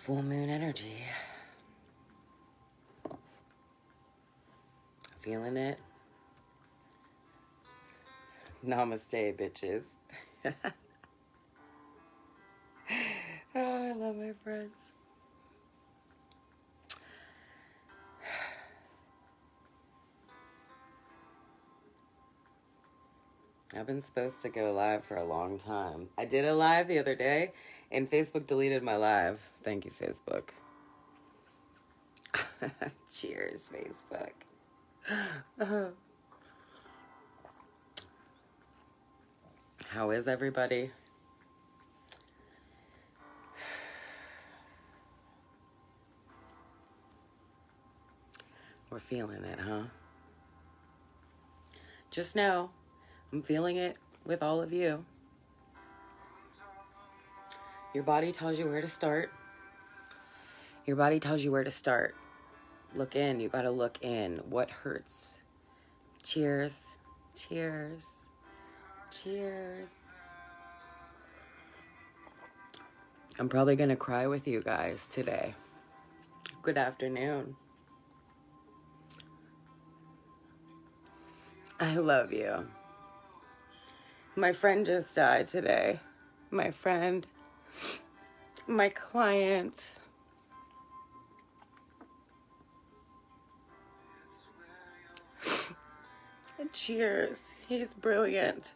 Full moon energy. Feeling it? Namaste, bitches. Oh, I love my friends. I've been supposed to go live for a long time. I did a live the other day, and Facebook deleted my live. Thank you, Facebook. Cheers, Facebook. How is everybody? We're feeling it, huh? Just know, I'm feeling it with all of you. Your body tells you where to start. Your body tells you where to start. Look in. You gotta look in. What hurts? Cheers. Cheers. Cheers. I'm probably gonna cry with you guys today. Good afternoon. I love you. My friend just died today. My friend. My client. Cheers. He's brilliant.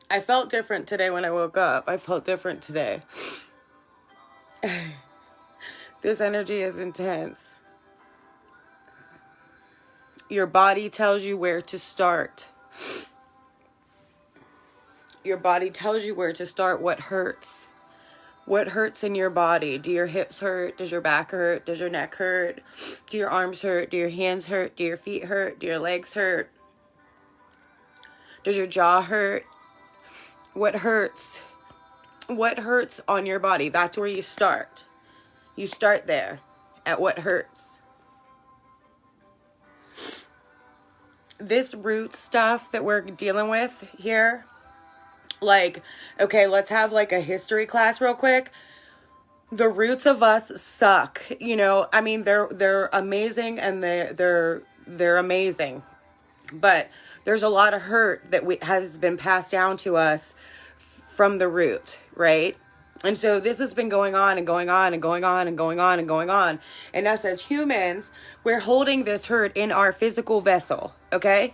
I felt different today when I woke up. I felt different today. This energy is intense. Your body tells you where to start. Your body tells you where to start. What hurts? What hurts in your body? Do your hips hurt? Does your back hurt? Does your neck hurt? Do your arms hurt? Do your hands hurt? Do your feet hurt? Do your legs hurt? Does your jaw hurt? What hurts? What hurts on your body? That's where you start. You start there at what hurts. This root stuff that we're dealing with here, like, okay, let's have like a history class real quick. The roots of us suck, you know. I mean, they're amazing and they're amazing, but there's a lot of hurt that has been passed down to us from the root, right? And so this has been going on and going on and going on and going on and going on. And us as humans, we're holding this hurt in our physical vessel, okay?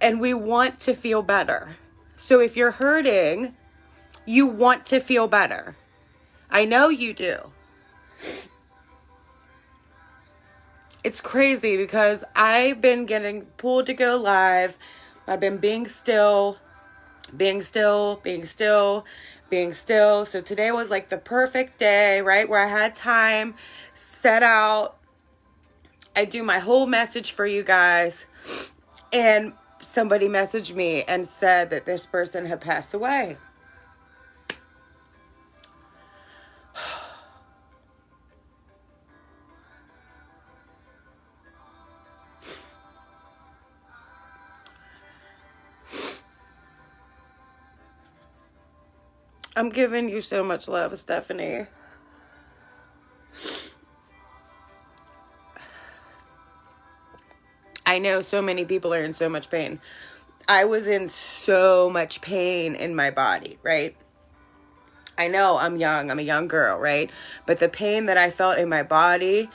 And we want to feel better. So if you're hurting, you want to feel better. I know you do. It's crazy because I've been getting pulled to go live. I've been being still. So today was like the perfect day, right? Where I had time set out. I do my whole message for you guys. And somebody messaged me and said that this person had passed away. I'm giving you so much love, Stephanie. I know so many people are in so much pain. I was in so much pain in my body, right? I know I'm young. I'm a young girl, right? But the pain that I felt in my body,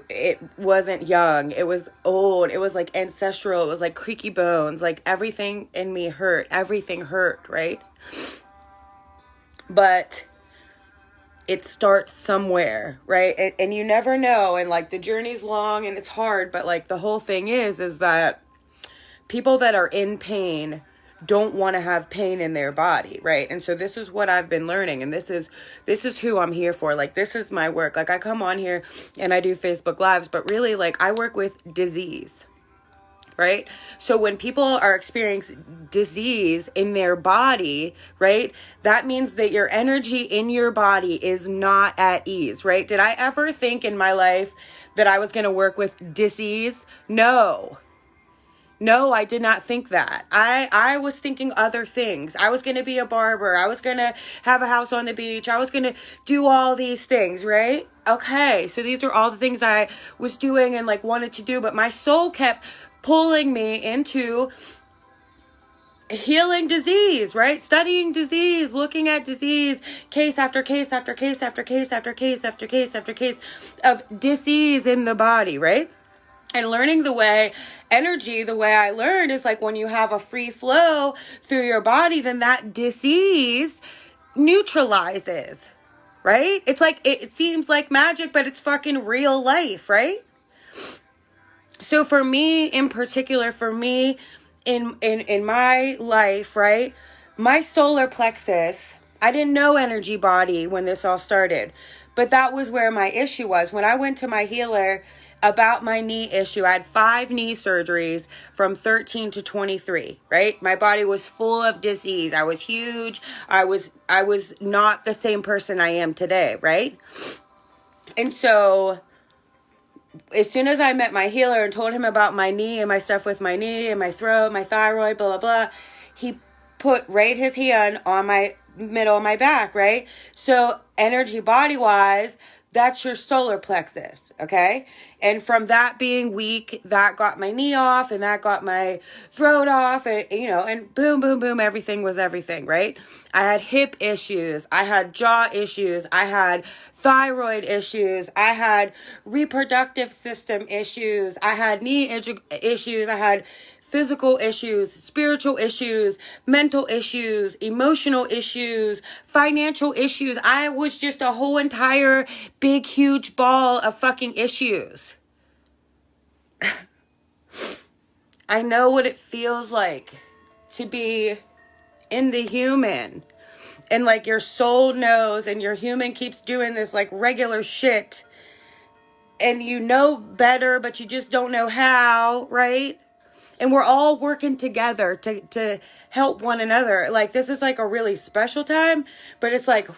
it wasn't young. It was old. It was like ancestral. It was like creaky bones. Like everything in me hurt. Everything hurt, right? But it starts somewhere, right? And you never know. And like the journey's long and it's hard. But like the whole thing is that people that are in pain don't want to have pain in their body, right? And so this is what I've been learning, and this is who I'm here for. Like, this is my work. Like, I come on here and I do Facebook Lives, but really, like, I work with disease, right? So when people are experiencing disease in their body, right, that means that your energy in your body is not at ease, right? Did I ever think in my life that I was going to work with disease? No. No, I did not think that. I was thinking other things. I was going to be a barber. I was going to have a house on the beach. I was going to do all these things, right? Okay, so these are all the things I was doing and like wanted to do, but my soul kept pulling me into healing disease, right? Studying disease, looking at disease, case after case after case after case after case after case after case of disease in the body, right? And learning the way I learned is like when you have a free flow through your body, then that disease neutralizes, right? It's like, it seems like magic, but it's fucking real life, right? So for me in particular, in my life, right? My solar plexus, I didn't know energy body when this all started, but that was where my issue was. When I went to my healer about my knee issue, I had 5 knee surgeries from 13 to 23, right? My body was full of disease. I was huge. I was not the same person I am today, right? And so as soon as I met my healer and told him about my knee and my stuff with my knee and my throat, my thyroid, blah, blah, blah, he put right his hand on my middle of my back, right? So energy body-wise, that's your solar plexus, okay? And from that being weak, that got my knee off and that got my throat off and, and boom, boom, boom, everything was everything, right? I had hip issues. I had jaw issues. I had thyroid issues. I had reproductive system issues. I had knee issues. I had physical issues, spiritual issues, mental issues, emotional issues, financial issues. I was just a whole entire big, huge ball of fucking issues. I know what it feels like to be in the human. And like your soul knows and your human keeps doing this like regular shit. And you know better, but you just don't know how, right? And we're all working together to help one another. Like, this is like a really special time, but it's like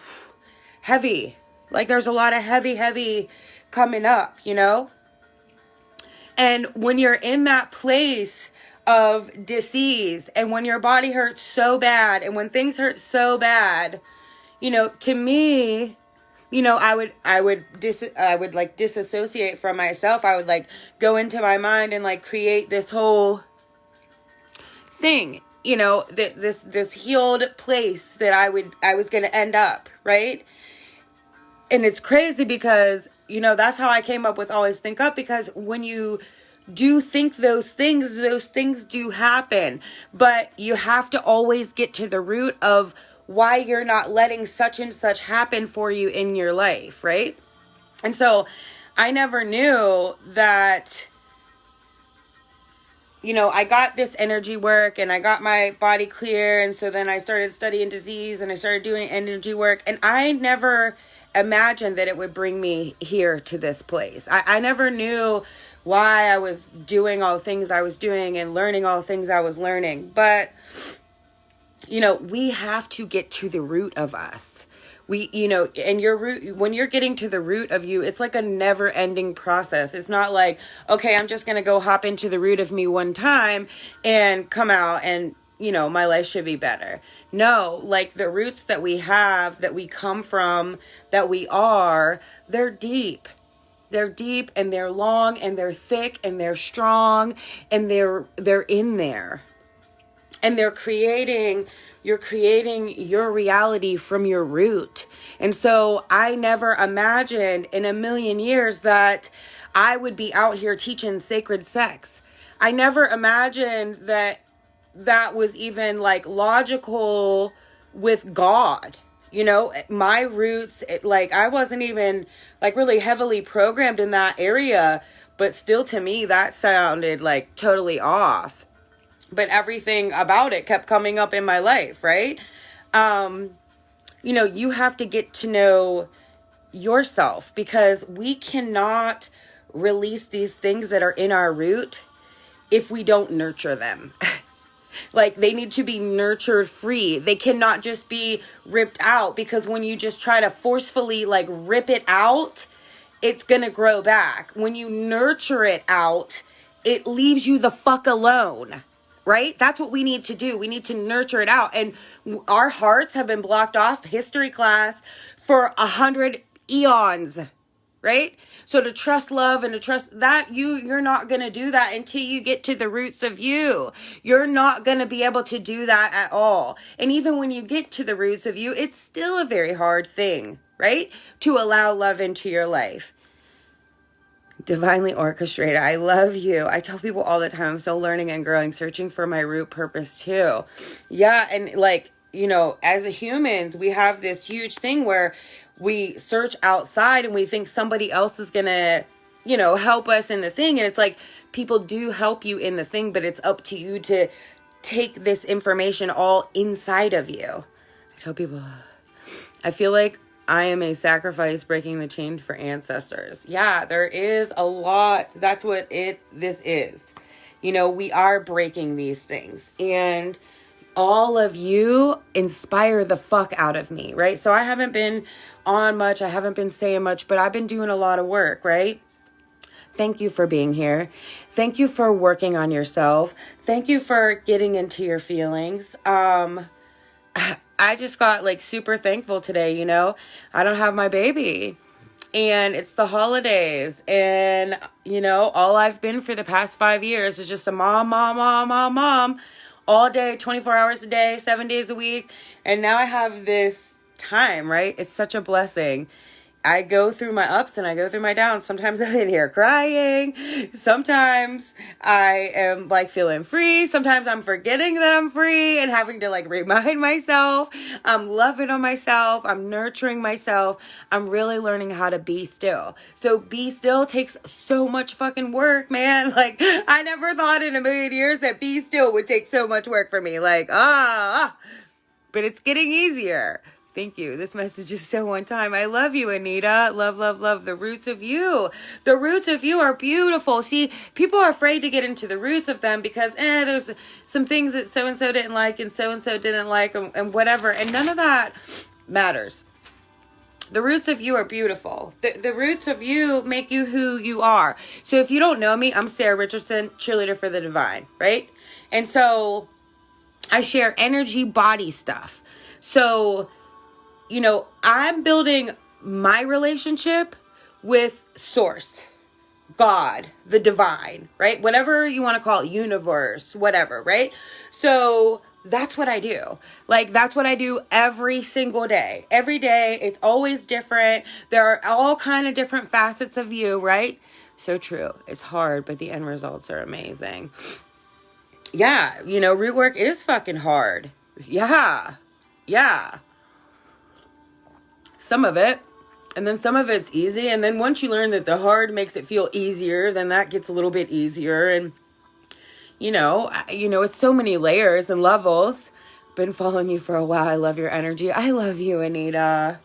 heavy. Like, there's a lot of heavy coming up, And when you're in that place of disease and when your body hurts so bad and when things hurt so bad, to me, I would like disassociate from myself. I would like go into my mind and like create this whole thing, this healed place that I was going to end up, right? And it's crazy because, that's how I came up with Always Think Up, because when you do think those things do happen, but you have to always get to the root of why you're not letting such and such happen for you in your life, right? And so I never knew that, I got this energy work and I got my body clear. And so then I started studying disease and I started doing energy work. And I never imagined that it would bring me here to this place. I never knew why I was doing all the things I was doing and learning all the things I was learning. But, we have to get to the root of us. And your root, when you're getting to the root of you, it's like a never ending process. It's not like, okay, I'm just going to go hop into the root of me one time and come out and, my life should be better. No, like the roots that we have, that we come from, that we are, they're deep. They're deep and they're long and they're thick and they're strong and they're in there. And you're creating your reality from your root. And so I never imagined in a million years that I would be out here teaching sacred sex. I never imagined that was even like logical with God. My roots, I wasn't even like really heavily programmed in that area, but still to me that sounded like totally off. But everything about it kept coming up in my life, right? You have to get to know yourself, because we cannot release these things that are in our root if we don't nurture them. Like, they need to be nurtured free. They cannot just be ripped out, because when you just try to forcefully like rip it out, it's going to grow back. When you nurture it out, it leaves you the fuck alone. Right? That's what we need to do. We need to nurture it out. And our hearts have been blocked off history class for 100 eons. Right? So to trust love and to trust that, you're not going to do that until you get to the roots of you. You're not going to be able to do that at all. And even when you get to the roots of you, it's still a very hard thing, right? To allow love into your life. Divinely orchestrated. I love you. I tell people all the time, I'm still learning and growing, searching for my root purpose too. Yeah. And like, you know, as a humans, we have this huge thing where we search outside and we think somebody else is going to, you know, help us in the thing. And it's like, people do help you in the thing, but it's up to you to take this information all inside of you. I tell people, I feel like I am a sacrifice breaking the chain for ancestors. Yeah, there is a lot. That's what this is. You know, we are breaking these things. And all of you inspire the fuck out of me, right? So I haven't been on much. I haven't been saying much, but I've been doing a lot of work, right? Thank you for being here. Thank you for working on yourself. Thank you for getting into your feelings. I just got like super thankful today, you know. I don't have my baby and it's the holidays and, you know, all I've been for the past 5 years is just a mom, all day, 24 hours a day, 7 days a week. And now I have this time, right? It's such a blessing. I go through my ups and I go through my downs. Sometimes I'm in here crying. Sometimes I am like feeling free. Sometimes I'm forgetting that I'm free and having to like remind myself. I'm loving on myself. I'm nurturing myself. I'm really learning how to be still. So be still takes so much fucking work, man. Like I never thought in a million years that be still would take so much work for me. Like, but it's getting easier. Thank you. This message is so on time. I love you, Anita. Love, love, love. The roots of you. The roots of you are beautiful. See, people are afraid to get into the roots of them because, there's some things that so-and-so didn't like and so-and-so didn't like and whatever. And none of that matters. The roots of you are beautiful. The roots of you make you who you are. So if you don't know me, I'm Sarah Richardson, cheerleader for the divine, right? And so I share energy body stuff. So you know, I'm building my relationship with source, God, the divine, right? Whatever you want to call it, universe, whatever, right? So that's what I do. Like, that's what I do every single day. Every day, it's always different. There are all kind of different facets of you, right? So true. It's hard, but the end results are amazing. Yeah, you know, root work is fucking hard. Yeah. Some of it, and then some of it's easy, and then once you learn that the hard makes it feel easier, then that gets a little bit easier. And you know it's so many layers and levels. Been following you for a while. I love your energy. I love you, Anita.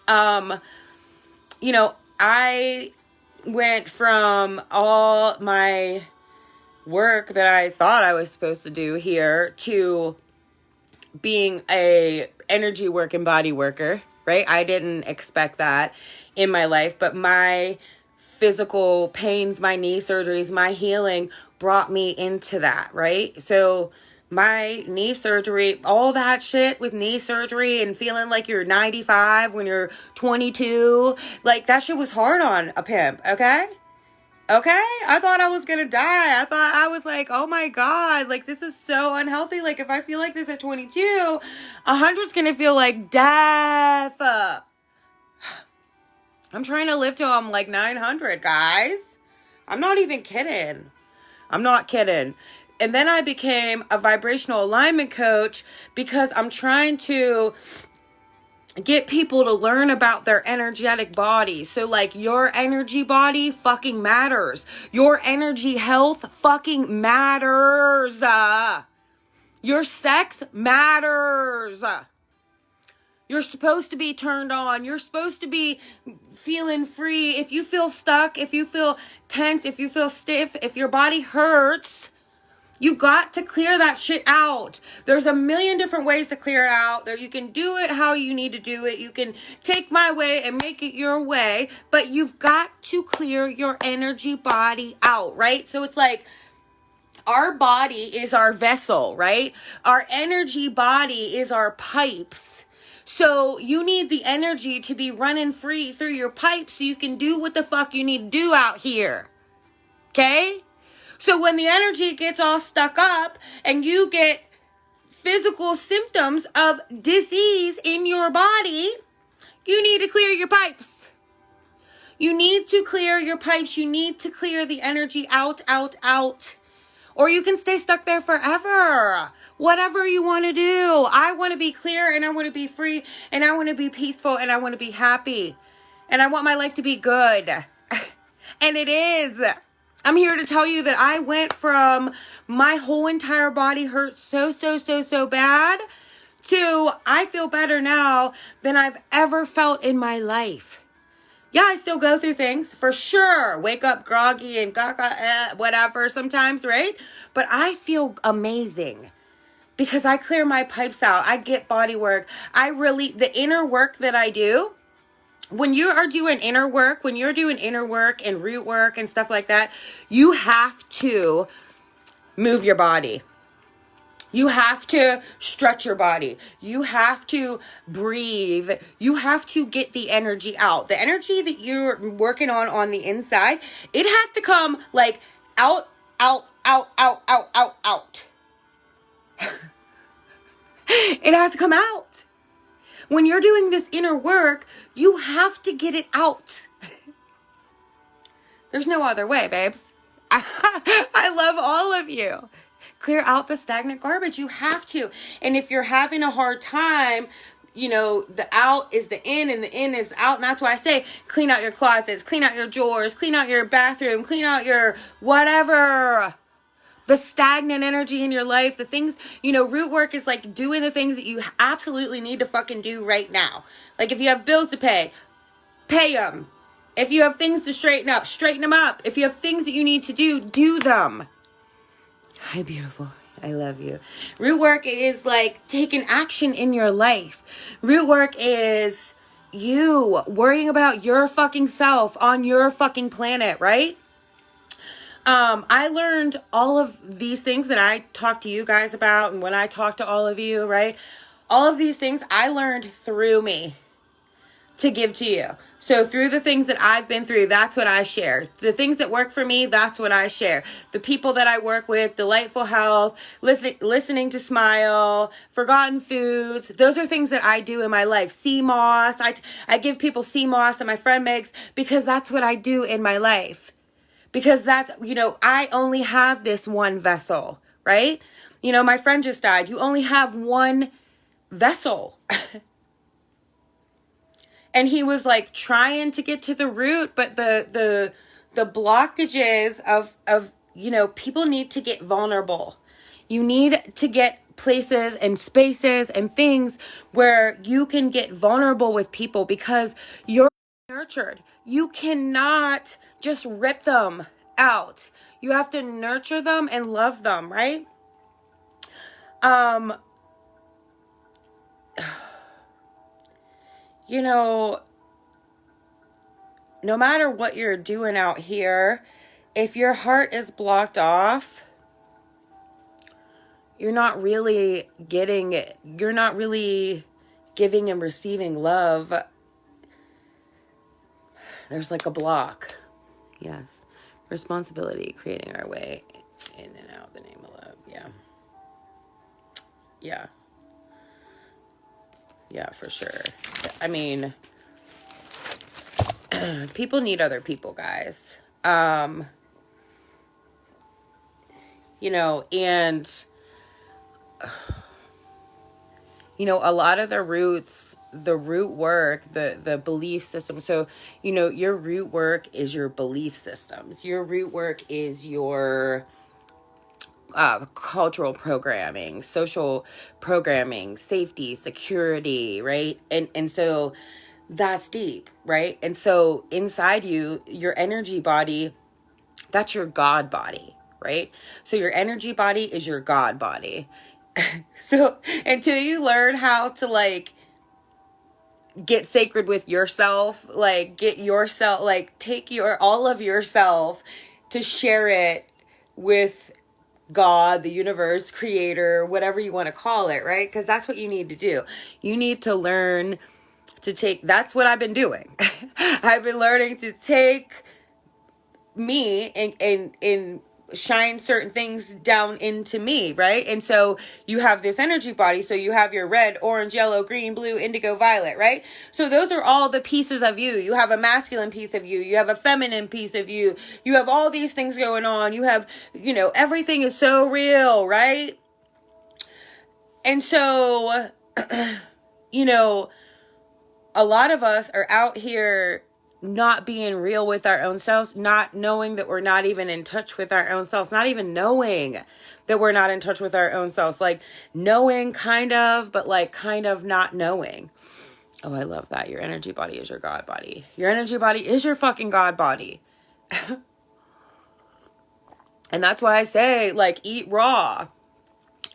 You know, I went from all my work that I thought I was supposed to do here to being a energy work and body worker, right? I didn't expect that in my life, but my physical pains, my knee surgeries, my healing brought me into that, right? So my knee surgery, all that shit with knee surgery and feeling like you're 95 when you're 22, like that shit was hard on a pimp, okay? I thought I was gonna die. I was like, oh my God, like this is so unhealthy. Like if I feel like this at 22, 100's gonna feel like death. I'm trying to live till I'm like 900, guys. I'm not even kidding. I'm not kidding. And then I became a vibrational alignment coach because I'm trying to get people to learn about their energetic body. So like your energy body fucking matters. Your energy health fucking matters. Your sex matters. You're supposed to be turned on. You're supposed to be feeling free. If you feel stuck, if you feel tense, if you feel stiff, if your body hurts, You got to clear that shit out. There's a million different ways to clear it out. There, you can do it how you need to do it. You can take my way and make it your way, but you've got to clear your energy body out, right? So it's like our body is our vessel, right? Our energy body is our pipes. So you need the energy to be running free through your pipes so you can do what the fuck you need to do out here. Okay? So when the energy gets all stuck up and you get physical symptoms of disease in your body, you need to clear your pipes. You need to clear your pipes. You need to clear the energy out. Or you can stay stuck there forever. Whatever you want to do. I want to be clear and I want to be free and I want to be peaceful and I want to be happy. And I want my life to be good. And it is. I'm here to tell you that I went from my whole entire body hurt so bad to I feel better now than I've ever felt in my life. Yeah, I still go through things, for sure. Wake up groggy and whatever sometimes, right? But I feel amazing because I clear my pipes out. I get body work. The inner work that I do, when you are doing inner work, when you're doing inner work and root work and stuff like that, you have to move your body. You have to stretch your body. You have to breathe. You have to get the energy out. The energy that you're working on the inside, it has to come like out. It has to come out. When you're doing this inner work, you have to get it out. There's no other way, babes. I love all of you. Clear out the stagnant garbage. You have to. And if you're having a hard time, the out is the in and the in is out. And that's why I say clean out your closets, clean out your drawers, clean out your bathroom, clean out your whatever. The stagnant energy in your life, the things, root work is like doing the things that you absolutely need to fucking do right now. Like if you have bills to pay them. If you have things to straighten them up. If you have things that you need to do them. Hi, beautiful. I love you. Root work is like taking action in your life. Root work is you worrying about your fucking self on your fucking planet, right? I learned all of these things that I talked to you guys about, and when I talk to all of you, right? All of these things I learned through me to give to you. So through the things that I've been through, that's what I share. The things that work for me, that's what I share. The people that I work with, Delightful Health, listening to Smile, Forgotten Foods, those are things that I do in my life. Sea moss, I give people sea moss that my friend makes because that's what I do in my life. Because that's, I only have this one vessel, right? My friend just died. You only have one vessel. And he was like trying to get to the root, but the blockages of people need to get vulnerable. You need to get places and spaces and things where you can get vulnerable with people because you're nurtured. You cannot just rip them out. You have to nurture them and love them, right? No matter what you're doing out here, if your heart is blocked off, you're not really giving and receiving love. There's like a block. Yes. Responsibility, creating our way in and out, the name of love. Yeah, for sure. I mean, people need other people, guys. And a lot of the root work, the belief system. So, your root work is your belief systems. Your root work is your cultural programming, social programming, safety, security, right? And so that's deep, right? And so inside you, your energy body, that's your God body, right? So your energy body is your God body. So until you learn how to like get sacred with yourself, like get yourself, like take your all of yourself to share it with God, the universe, creator, whatever you want to call it, right? Because that's what you need to do. You need to learn to take, that's what I've been doing. I've been learning to take me and shine certain things down into me, right? And so you have this energy body. So you have your red, orange, yellow, green, blue, indigo, violet, right? So those are all the pieces of you. You have a masculine piece of you. You have a feminine piece of you. You have all these things going on. You have, everything is so real, right? And so, a lot of us are out here not being real with our own selves, not knowing that we're not even in touch with our own selves, not even knowing that we're not in touch with our own selves, like knowing kind of, but like kind of not knowing. Oh, I love that. Your energy body is your God body. Your energy body is your fucking God body. And that's why I say, like, eat raw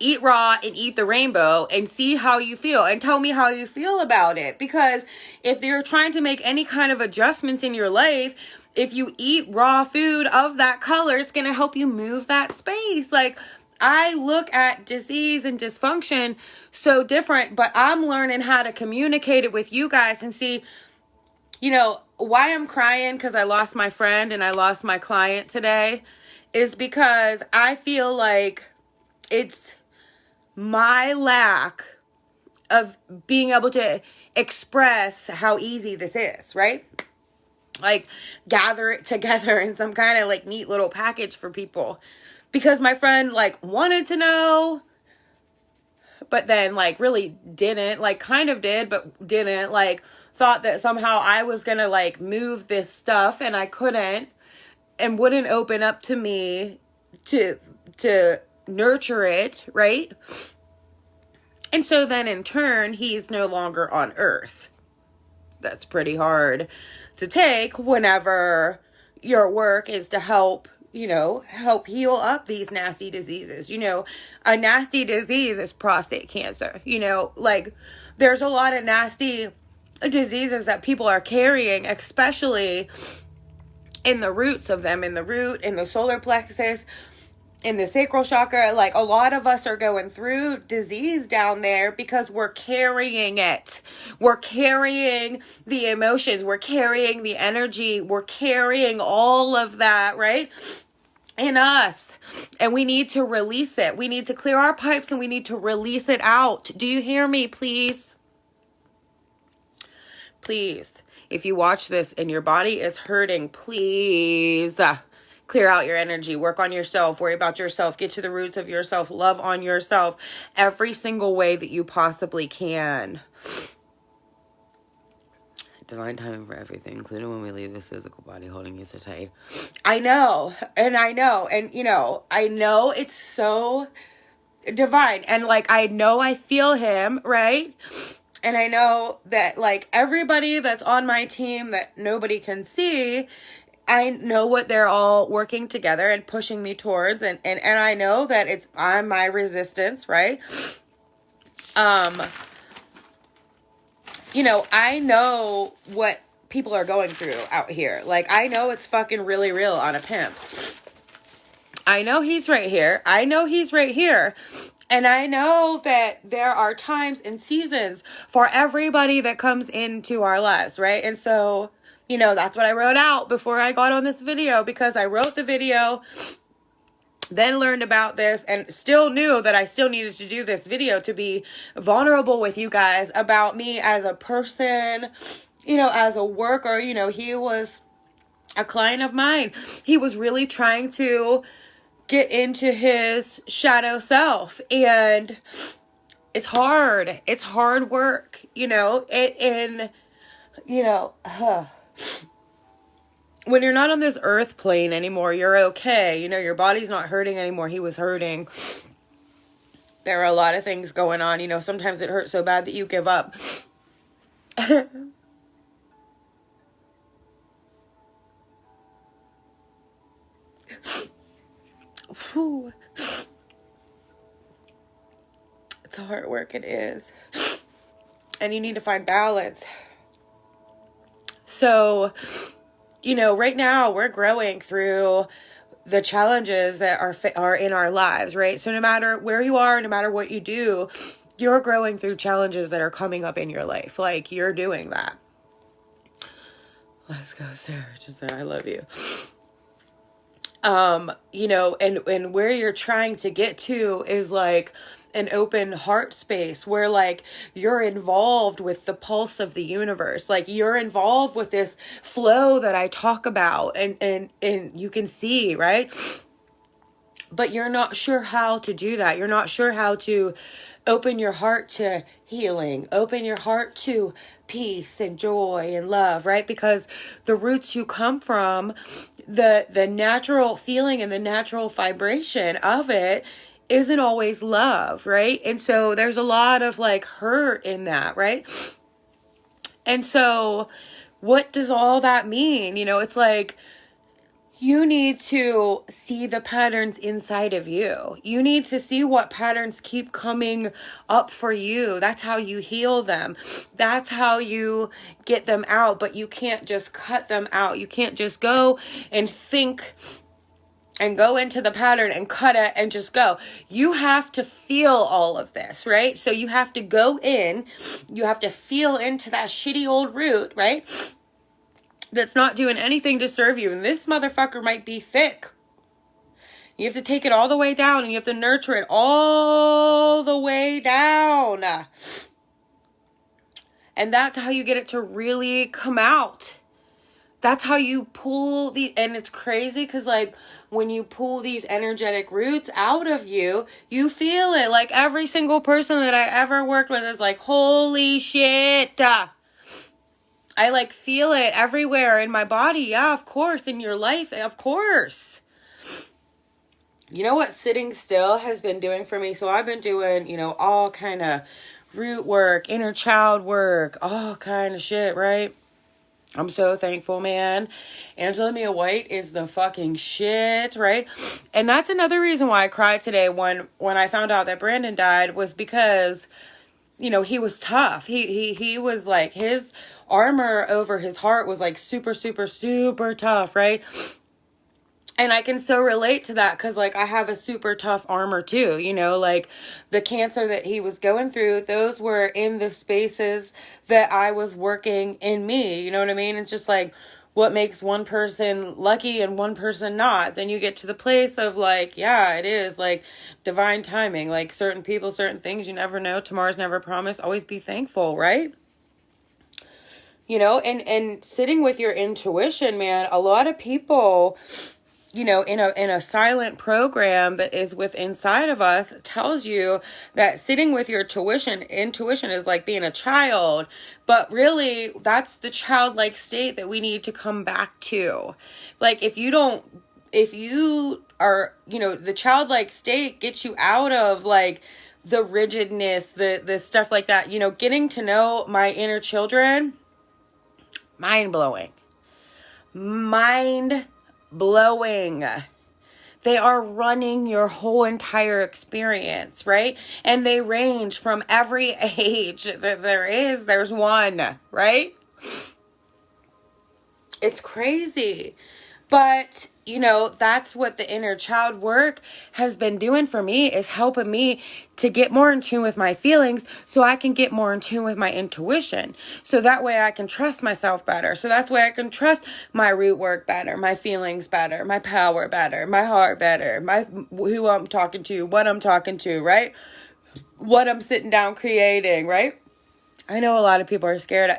and eat the rainbow and see how you feel and tell me how you feel about it. Because if you're trying to make any kind of adjustments in your life, if you eat raw food of that color, it's going to help you move that space. Like, I look at disease and dysfunction so different, but I'm learning how to communicate it with you guys and see, why I'm crying because I lost my friend and I lost my client today is because I feel like it's my lack of being able to express how easy this is, right? Like gather it together in some kind of like neat little package for people, because my friend like wanted to know, but then like really didn't, like kind of did, but didn't, like thought that somehow I was gonna like move this stuff and I couldn't and wouldn't open up to me to nurture it, right? And so then in turn, he's no longer on earth. That's pretty hard to take whenever your work is to help heal up these nasty diseases. A nasty disease is prostate cancer. Like there's a lot of nasty diseases that people are carrying, especially in the roots of them, in the solar plexus, in the sacral chakra. Like a lot of us are going through disease down there because we're carrying it. We're carrying the emotions. We're carrying the energy. We're carrying all of that, right? In us. And we need to release it. We need to clear our pipes and we need to release it out. Do you hear me, please? Please. If you watch this and your body is hurting, please clear out your energy, work on yourself, worry about yourself, get to the roots of yourself, love on yourself every single way that you possibly can. Divine timing for everything, including when we leave this physical body, holding you so tight. I know. And I know it's so divine. And like, I know I feel him, right? And I know that like everybody that's on my team that nobody can see, I know what they're all working together and pushing me towards. And I know that I'm my resistance, right? I know what people are going through out here. Like, I know it's fucking really real on a pimp. I know he's right here. I know he's right here. And I know that there are times and seasons for everybody that comes into our lives, right? And so, that's what I wrote out before I got on this video, because I wrote the video, then learned about this, and still knew that I still needed to do this video to be vulnerable with you guys about me as a person, as a worker. He was a client of mine. He was really trying to get into his shadow self, and it's hard. It's hard work, when you're not on this earth plane anymore, you're okay. Your body's not hurting anymore. He was hurting. There are a lot of things going on. Sometimes it hurts so bad that you give up. Whew. It's hard work, it is. And you need to find balance. So, right now we're growing through the challenges that are in our lives, right? So no matter where you are, no matter what you do, you're growing through challenges that are coming up in your life. Like, you're doing that. Let's go, Sarah. Just say, I love you. And where you're trying to get to is like an open heart space where like you're involved with the pulse of the universe. Like, you're involved with this flow that I talk about and you can see, right? But you're not sure how to do that. You're not sure how to open your heart to healing, open your heart to peace and joy and love, right? Because the roots you come from, the natural feeling and the natural vibration of it isn't always love, right? And so there's a lot of like hurt in that, right? And so what does all that mean? It's like, you need to see the patterns inside of you. You need to see what patterns keep coming up for you. That's how you heal them. That's how you get them out. But you can't just cut them out. You can't just go and think and go into the pattern and cut it and just go. You have to feel all of this, right? So you have to go in. You have to feel into that shitty old root, right? That's not doing anything to serve you. And this motherfucker might be thick. You have to take it all the way down and you have to nurture it all the way down. And that's how you get it to really come out. That's how you pull and it's crazy because like when you pull these energetic roots out of you, you feel it. Like every single person that I ever worked with is like, holy shit. I like feel it everywhere in my body. Yeah, of course. In your life, of course. You know what sitting still has been doing for me? So I've been doing, all kind of root work, inner child work, all kind of shit, right? I'm so thankful, man. Angela Mia White is the fucking shit, right? And that's another reason why I cried today when I found out that Brandon died, was because, he was tough. He was like, his armor over his heart was like super, super, super tough, right? And I can so relate to that because, like, I have a super tough armor too, like the cancer that he was going through, those were in the spaces that I was working in me, you know what I mean? It's just like, what makes one person lucky and one person not? Then you get to the place of like, yeah, it is like divine timing, like certain people, certain things, you never know. Tomorrow's never promised. Always be thankful, right? And sitting with your intuition, man, a lot of people, in a silent program that is inside of us tells you that sitting with your intuition is like being a child, but really that's the childlike state that we need to come back to. Like if you are, the childlike state gets you out of like the rigidness, the stuff like that, getting to know my inner children, mind blowing. They are running your whole entire experience, right? And they range from every age that there's one, right? It's crazy. But, that's what the inner child work has been doing for me, is helping me to get more in tune with my feelings so I can get more in tune with my intuition. So that way I can trust myself better. So that's why I can trust my root work better, my feelings better, my power better, my heart better, who I'm talking to, what I'm talking to, right? What I'm sitting down creating, right? I know a lot of people are scared.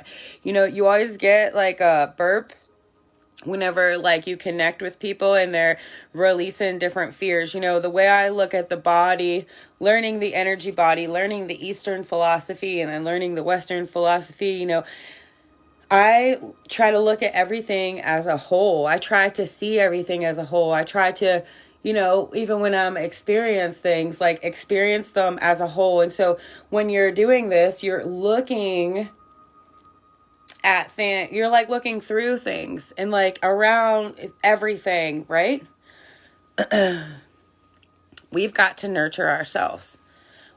You always get like a burp whenever like you connect with people and they're releasing different fears. The way I look at the body, learning the energy body, learning the Eastern philosophy and then learning the Western philosophy, I try to look at everything as a whole. I try to see everything as a whole. I try to, even when I'm experience things, like experience them as a whole. And so when you're doing this, you're looking at things, you're like looking through things and like around everything, right? We've got to nurture ourselves.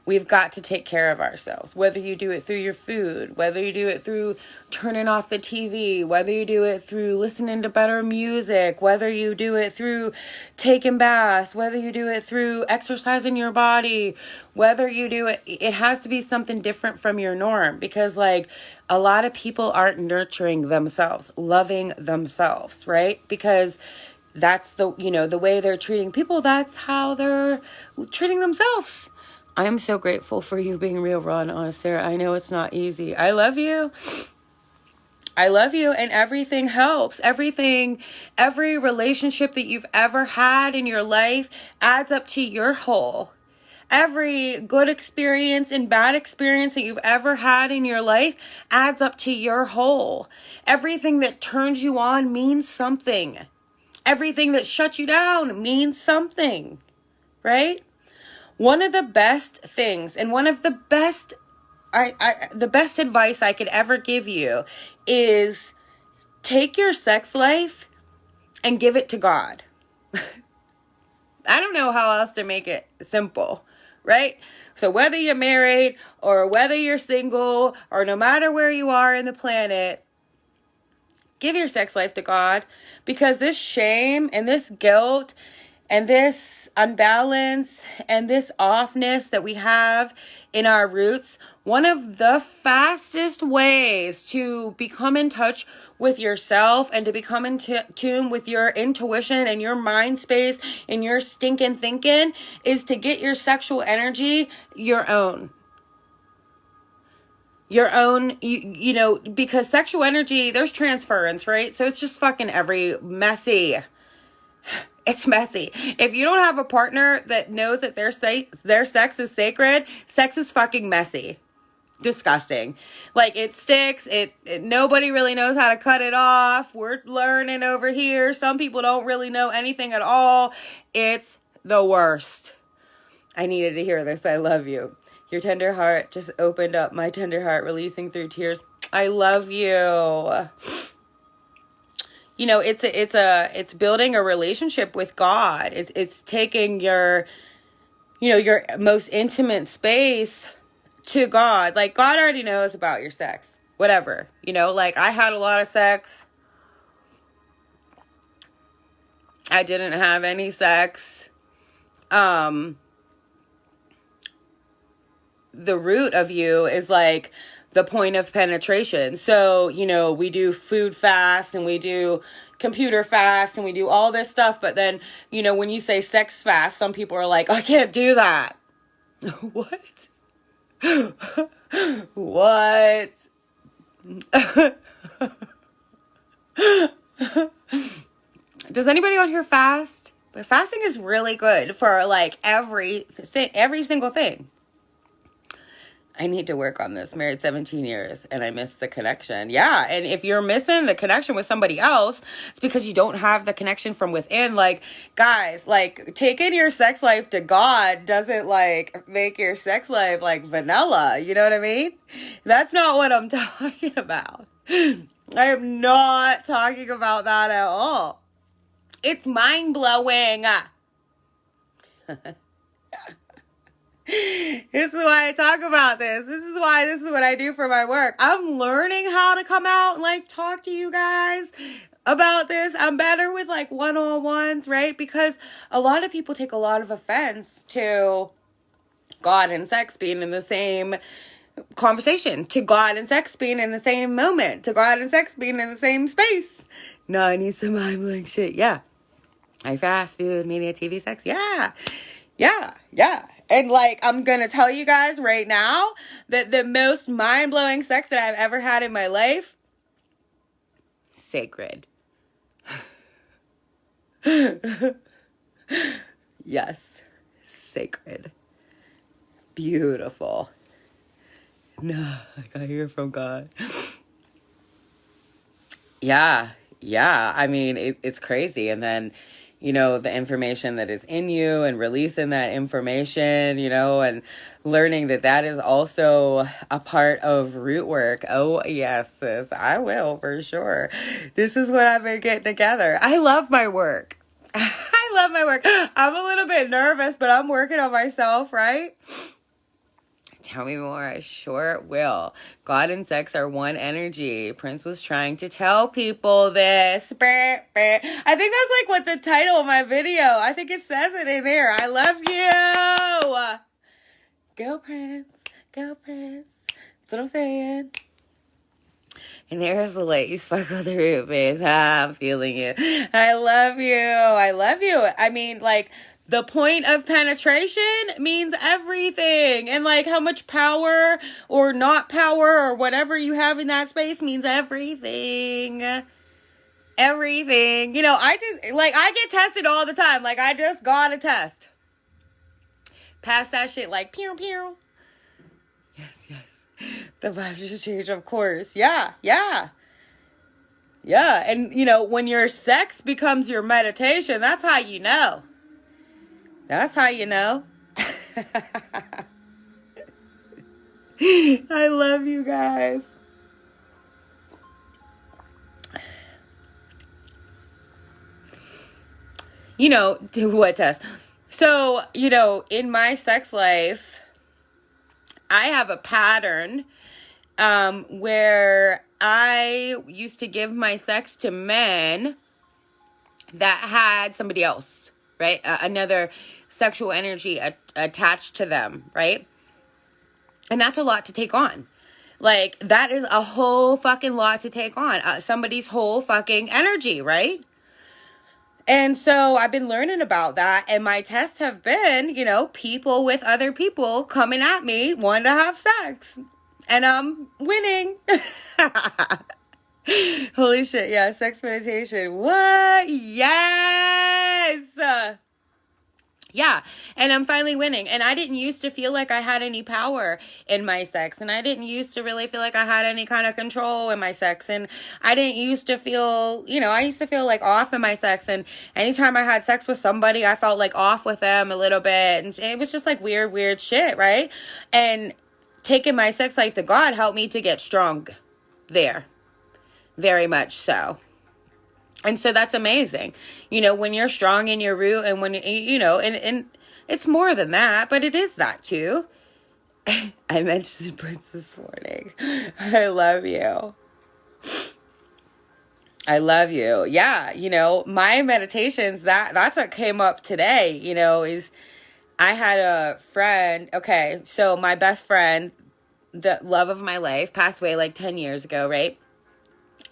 We've got to take care of ourselves, whether you do it through your food, whether you do it through turning off the TV, whether you do it through listening to better music, whether you do it through taking baths, whether you do it through exercising your body, whether you do it, it has to be something different from your norm, because like a lot of people aren't nurturing themselves, loving themselves, right? Because that's the, the way they're treating people, that's how they're treating themselves. I am so grateful for you being real, raw, and honest, Sarah. I know it's not easy. I love you. I love you, and everything helps. Every relationship that you've ever had in your life adds up to your whole. Every good experience and bad experience that you've ever had in your life adds up to your whole. Everything that turns you on means something. Everything that shuts you down means something, right? One of the best things, and one of the best, the best advice I could ever give you is take your sex life and give it to God. I don't know how else to make it simple, right? So whether you're married or whether you're single or no matter where you are in the planet, give your sex life to God, because this shame and this guilt and this unbalance and this offness that we have in our roots, one of the fastest ways to become in touch with yourself and to become in tune with your intuition and your mind space and your stinking thinking is to get your sexual energy your own. Your own, because sexual energy, there's transference, right? So it's just fucking messy. It's messy. If you don't have a partner that knows that their sex is sacred, sex is fucking messy. Disgusting. Like, it sticks. Nobody really knows how to cut it off. We're learning over here. Some people don't really know anything at all. It's the worst. I needed to hear this. I love you. Your tender heart just opened up. My tender heart releasing through tears. I love you. It's building a relationship with God. It's taking your most intimate space to God. Like, God already knows about your sex, whatever, like I had a lot of sex. I didn't have any sex. The root of you is like the point of penetration. So, we do food fast and we do computer fast and we do all this stuff. But then, when you say sex fast, some people are like, I can't do that. What? What? Does anybody on here fast? But fasting is really good for like every single thing. I need to work on this. Married 17 years and I miss the connection. Yeah. And if you're missing the connection with somebody else, it's because you don't have the connection from within. Like, guys, like, taking your sex life to God doesn't like make your sex life like vanilla. You know what I mean? That's not what I'm talking about. I am not talking about that at all. It's mind blowing. This is why I talk about this. This is what I do for my work. I'm learning how to come out and like talk to you guys about this. I'm better with like one-on-ones, right? Because a lot of people take a lot of offense to God and sex being in the same conversation, to God and sex being in the same moment, to God and sex being in the same space. No, I need some mind-blowing shit. Yeah. I fast, food, media, TV, sex. Yeah. And like, I'm going to tell you guys right now that the most mind-blowing sex that I've ever had in my life, sacred. Yes, sacred. Beautiful. No, I hear from God. Yeah. I mean, it's crazy. And then, the information that is in you and releasing that information, and learning that is also a part of root work. Oh, yes, sis, I will for sure. This is what I've been getting together. I love my work. I love my work. I'm a little bit nervous, but I'm working on myself, right? Tell me more. I sure will. God and sex are one energy. Prince was trying to tell people this. I think that's like what the title of my video. I think it says it in there. I love you. Go Prince. Go Prince. That's what I'm saying. And there's the light you sparkle the rubies. I'm feeling you. I love you. I love you. I mean, like, the point of penetration means everything. And like how much power or not power or whatever you have in that space means everything. Everything. You know, I get tested all the time. Like, I just got a test. Pass that shit like pew pew. Yes. The vibes just change, of course. Yeah. And you know, when your sex becomes your meditation, that's how you know. That's how you know. I love you guys. You know, what test? So, you know, in my sex life, I have a pattern where I used to give my sex to men that had somebody else, right? Another sexual energy attached to them, right? And that's a lot to take on. Like, that is a whole fucking lot to take on. Somebody's whole fucking energy, right? And so I've been learning about that. And my tests have been, you know, people with other people coming at me wanting to have sex. And I'm winning. Holy shit. Yeah. Sex meditation. What? Yes. Yeah. And I'm finally winning. And I didn't used to feel like I had any power in my sex. And I didn't used to really feel like I had any kind of control in my sex. And I didn't used to feel, you know, I used to feel like off in my sex. And anytime I had sex with somebody, I felt like off with them a little bit. And it was just like weird shit, right? And taking my sex life to God helped me to get strong there. Very much so. And so that's amazing. You know, when you're strong in your root and when, you know, and it's more than that, but it is that too. I mentioned Prince this morning. I love you. I love you. Yeah. You know, my meditations, that's what came up today, you know, is I had a friend. Okay. So my best friend, the love of my life, passed away like 10 years ago, right?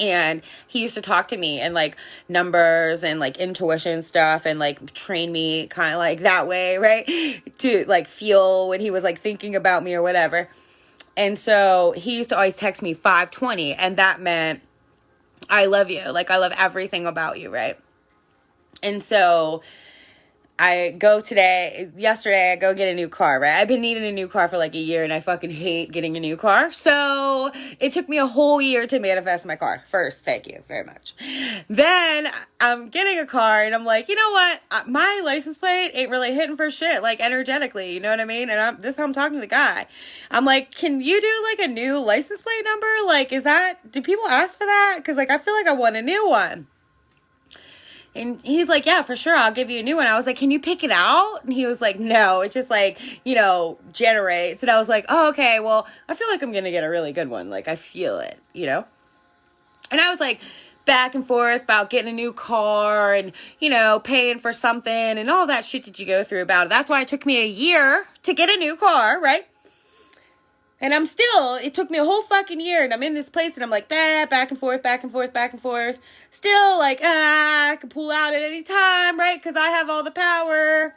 And he used to talk to me and like numbers and like intuition stuff and like train me kind of like that way, right? To like feel when he was like thinking about me or whatever. And so he used to always text me 520, and that meant I love you. Like, I love everything about you, right? And so I go yesterday I go get a new car, right? I've been needing a new car for like a year, and I fucking hate getting a new car. So it took me a whole year to manifest my car. First, thank you very much. Then I'm getting a car, and I'm like, you know what? My license plate ain't really hitting for shit, like energetically, you know what I mean? And this is how I'm talking to the guy. I'm like, can you do like a new license plate number? Like, do people ask for that? Because like, I feel like I want a new one. And he's like, yeah, for sure, I'll give you a new one. I was like, can you pick it out? And he was like, no, it just like, you know, generates. And I was like, oh, okay, well, I feel like I'm going to get a really good one. Like, I feel it, you know? And I was like back and forth about getting a new car and, you know, paying for something and all that shit that you go through about it. That's why it took me a year to get a new car, right? And it took me a whole fucking year, and I'm in this place, and I'm like, back and forth. Still, like, I can pull out at any time, right? Because I have all the power.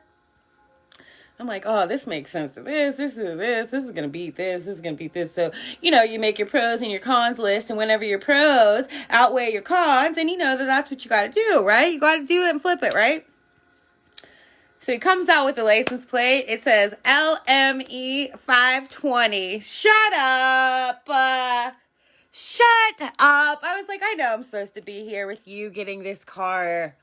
I'm like, oh, this makes sense to this is going to beat this is going to beat this. So, you know, you make your pros and your cons list, and whenever your pros outweigh your cons, and you know that's what you got to do, right? You got to do it and flip it, right? So he comes out with the license plate. It says LME 520. Shut up. Shut up. I was like, I know I'm supposed to be here with you getting this car.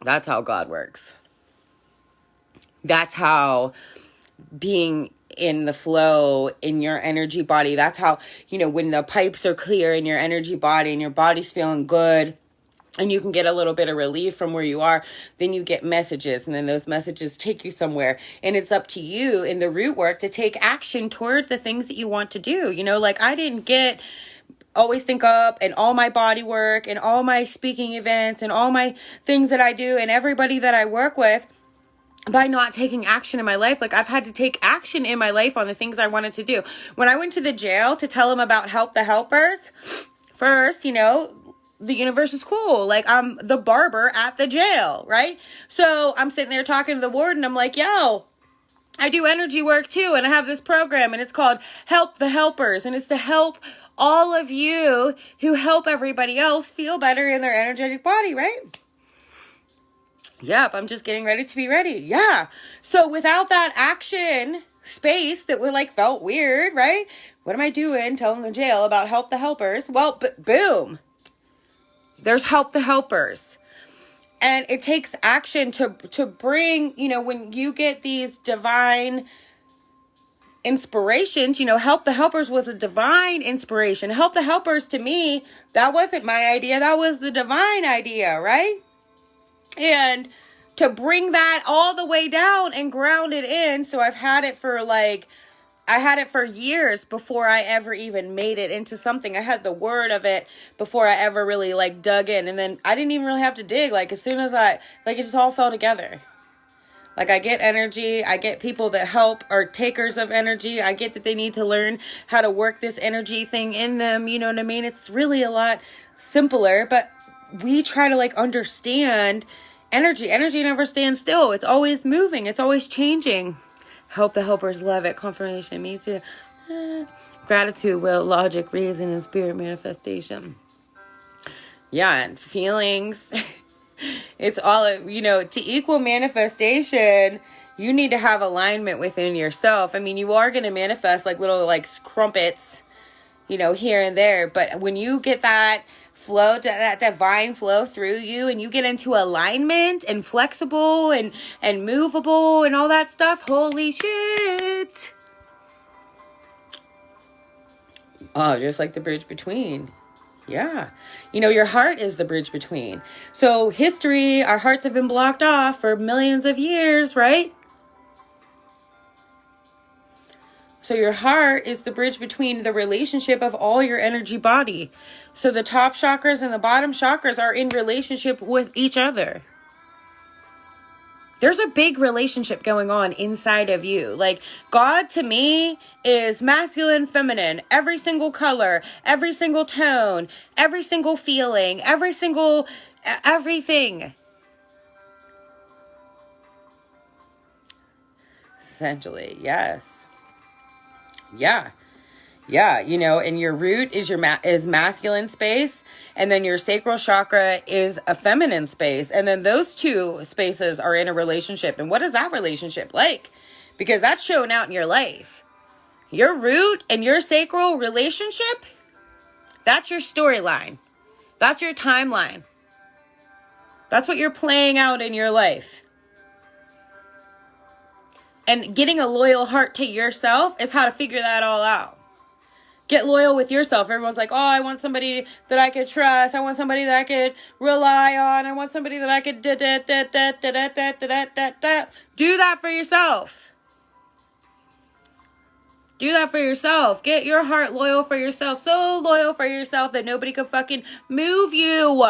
That's how God works. That's how being in the flow in your energy body. That's how, when the pipes are clear in your energy body and your body's feeling good, and you can get a little bit of relief from where you are, then you get messages, and then those messages take you somewhere. And it's up to you in the root work to take action toward the things that you want to do. Like I didn't get Always Think Up and all my body work and all my speaking events and all my things that I do and everybody that I work with by not taking action in my life. Like I've had to take action in my life on the things I wanted to do. When I went to the jail to tell them about Help the Helpers, first, the universe is cool. Like I'm the barber at the jail, right? So I'm sitting there talking to the warden. I'm like, yo, I do energy work too. And I have this program and it's called Help the Helpers. And it's to help all of you who help everybody else feel better in their energetic body, right? Yep, I'm just getting ready to be ready. Yeah. So without that action space that felt weird, right? What am I doing telling the jail about Help the Helpers? Well, boom. There's Help the Helpers. And it takes action to bring, when you get these divine inspirations, Help the Helpers was a divine inspiration. Help the Helpers, to me, that wasn't my idea. That was the divine idea, right? And to bring that all the way down and ground it in. So I've had it for I had it for years before I ever even made it into something. I had the word of it before I ever really dug in. And then I didn't even really have to dig. As soon as it just all fell together. I get energy. I get people that help are takers of energy. I get that they need to learn how to work this energy thing in them. You know what I mean? It's really a lot simpler, but we try to understand energy. Energy never stands still. It's always moving. It's always changing. Help the Helpers, love it. Confirmation, me too. Gratitude, will, logic, reason, and spirit manifestation. Yeah, and feelings. It's all, to equal manifestation, you need to have alignment within yourself. I mean, you are going to manifest little crumpets, here and there. But when you get that flow, that divine flow through you, and you get into alignment and flexible and movable and all that stuff, holy shit. Oh, just like the bridge between. Yeah. Your heart is the bridge between. So history, our hearts have been blocked off for millions of years, right? So your heart is the bridge between the relationship of all your energy body. So the top chakras and the bottom chakras are in relationship with each other. There's a big relationship going on inside of you. God to me is masculine, feminine, every single color, every single tone, every single feeling, everything. Essentially, yes. Yeah. Yeah, and your root is is masculine space, and then your sacral chakra is a feminine space, and then those two spaces are in a relationship. And what is that relationship like? Because that's showing out in your life. Your root and your sacral relationship, that's your storyline. That's your timeline. That's what you're playing out in your life. And getting a loyal heart to yourself is how to figure that all out. Get loyal with yourself. Everyone's like, oh, I want somebody that I could trust. I want somebody that I could rely on. I want somebody that I could do that for yourself. Do that for yourself. Get your heart loyal for yourself. So loyal for yourself that nobody could fucking move you.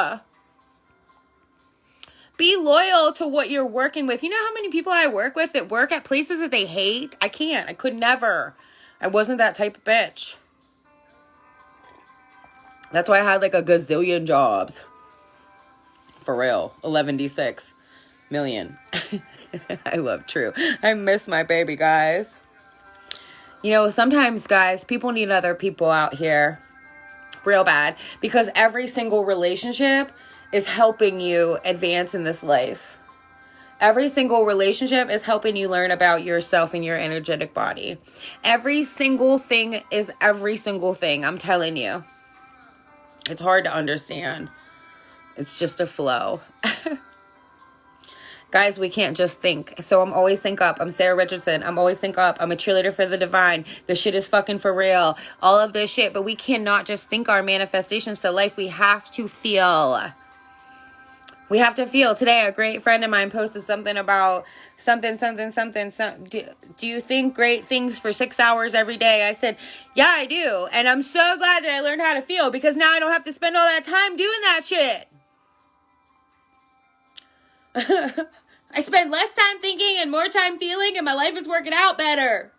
Be loyal to what you're working with. You know how many people I work with that work at places that they hate? I can't. I could never. I wasn't that type of bitch. That's why I had a gazillion jobs. For real. 11d6 million. I love True. I miss my baby, guys. Sometimes, guys, people need other people out here. Real bad. Because every single relationship is helping you advance in this life. Every single relationship is helping you learn about yourself and your energetic body. Every single thing is every single thing. I'm telling you. It's hard to understand. It's just a flow. Guys, we can't just think. So I'm always think up. I'm Sarah Richardson. I'm always think up. I'm a cheerleader for the divine. The shit is fucking for real. All of this shit. But we cannot just think our manifestations to life. We have to feel. We have to feel. Today, a great friend of mine posted something about something. Do you think great things for 6 hours every day? I said, yeah, I do. And I'm so glad that I learned how to feel, because now I don't have to spend all that time doing that shit. I spend less time thinking and more time feeling, and my life is working out better.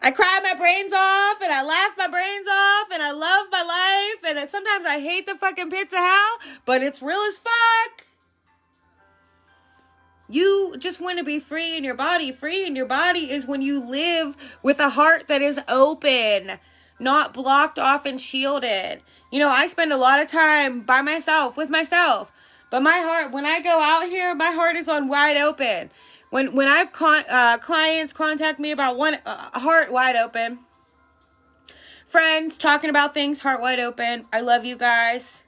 I cry my brains off, and I laugh my brains off, and I love my life, and sometimes I hate the fucking pits of hell, but it's real as fuck. You just want to be free in your body. Free in your body is when you live with a heart that is open, not blocked off and shielded. You know, I spend a lot of time by myself, with myself. But my heart, when I go out here, my heart is on wide open. When I've clients contact me about one heart wide open, friends talking about things heart wide open. I love you guys.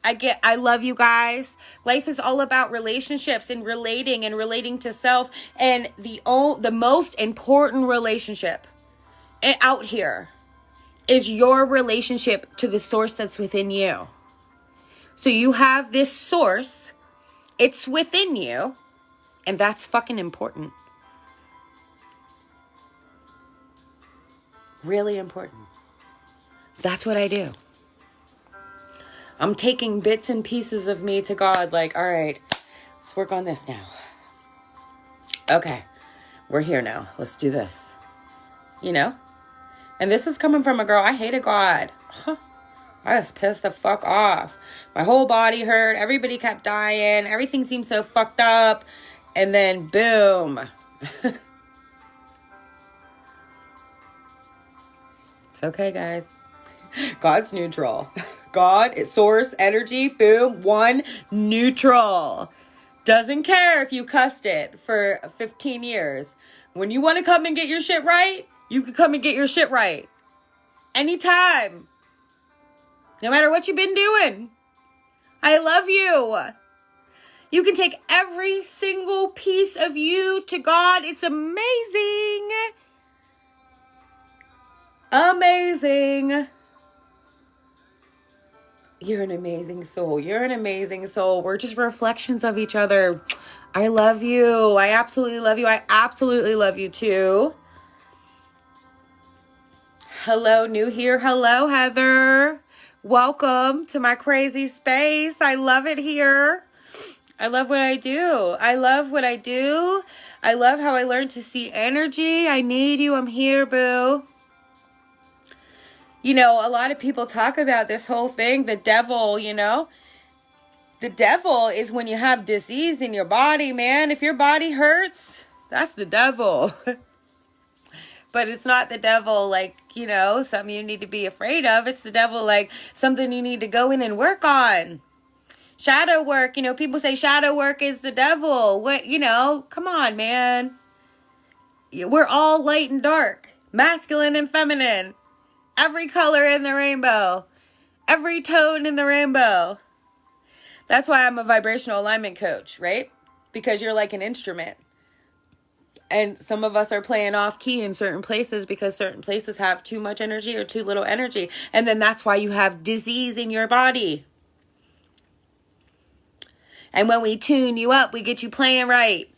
I love you guys. Life is all about relationships and relating to self. And the most important relationship out here is your relationship to the source that's within you. So you have this source, it's within you, and that's fucking important. Really important. That's what I do. I'm taking bits and pieces of me to God, like, all right, let's work on this now. Okay, we're here now. Let's do this. You know? And this is coming from a girl, I hated God. I was pissed the fuck off. My whole body hurt. Everybody kept dying. Everything seemed so fucked up. And then, boom. It's okay, guys. God's neutral. God is source, energy, boom, one, neutral. Doesn't care if you cussed it for 15 years. When you want to come and get your shit right, you can come and get your shit right. Anytime. No matter what you've been doing. I love you. You can take every single piece of you to God. It's amazing. Amazing. You're an amazing soul. You're an amazing soul. We're just reflections of each other. I love you. I absolutely love you. I absolutely love you too. Hello, new here. Hello, Heather. Welcome to my crazy space. I love it here. I love what I do. I love what I do. I love how I learned to see energy. I need you. I'm here, boo. You know, a lot of people talk about this whole thing, the devil, you know. The devil is when you have disease in your body, man. If your body hurts, that's the devil. But it's not the devil like, you know, something you need to be afraid of. It's the devil like something you need to go in and work on. Shadow work, you know, people say shadow work is the devil. What, you know, come on, man. We're all light and dark, masculine and feminine. Every color in the rainbow. Every tone in the rainbow. That's why I'm a vibrational alignment coach, right? Because you're like an instrument. And some of us are playing off key in certain places because certain places have too much energy or too little energy. And then that's why you have disease in your body. And when we tune you up, we get you playing right.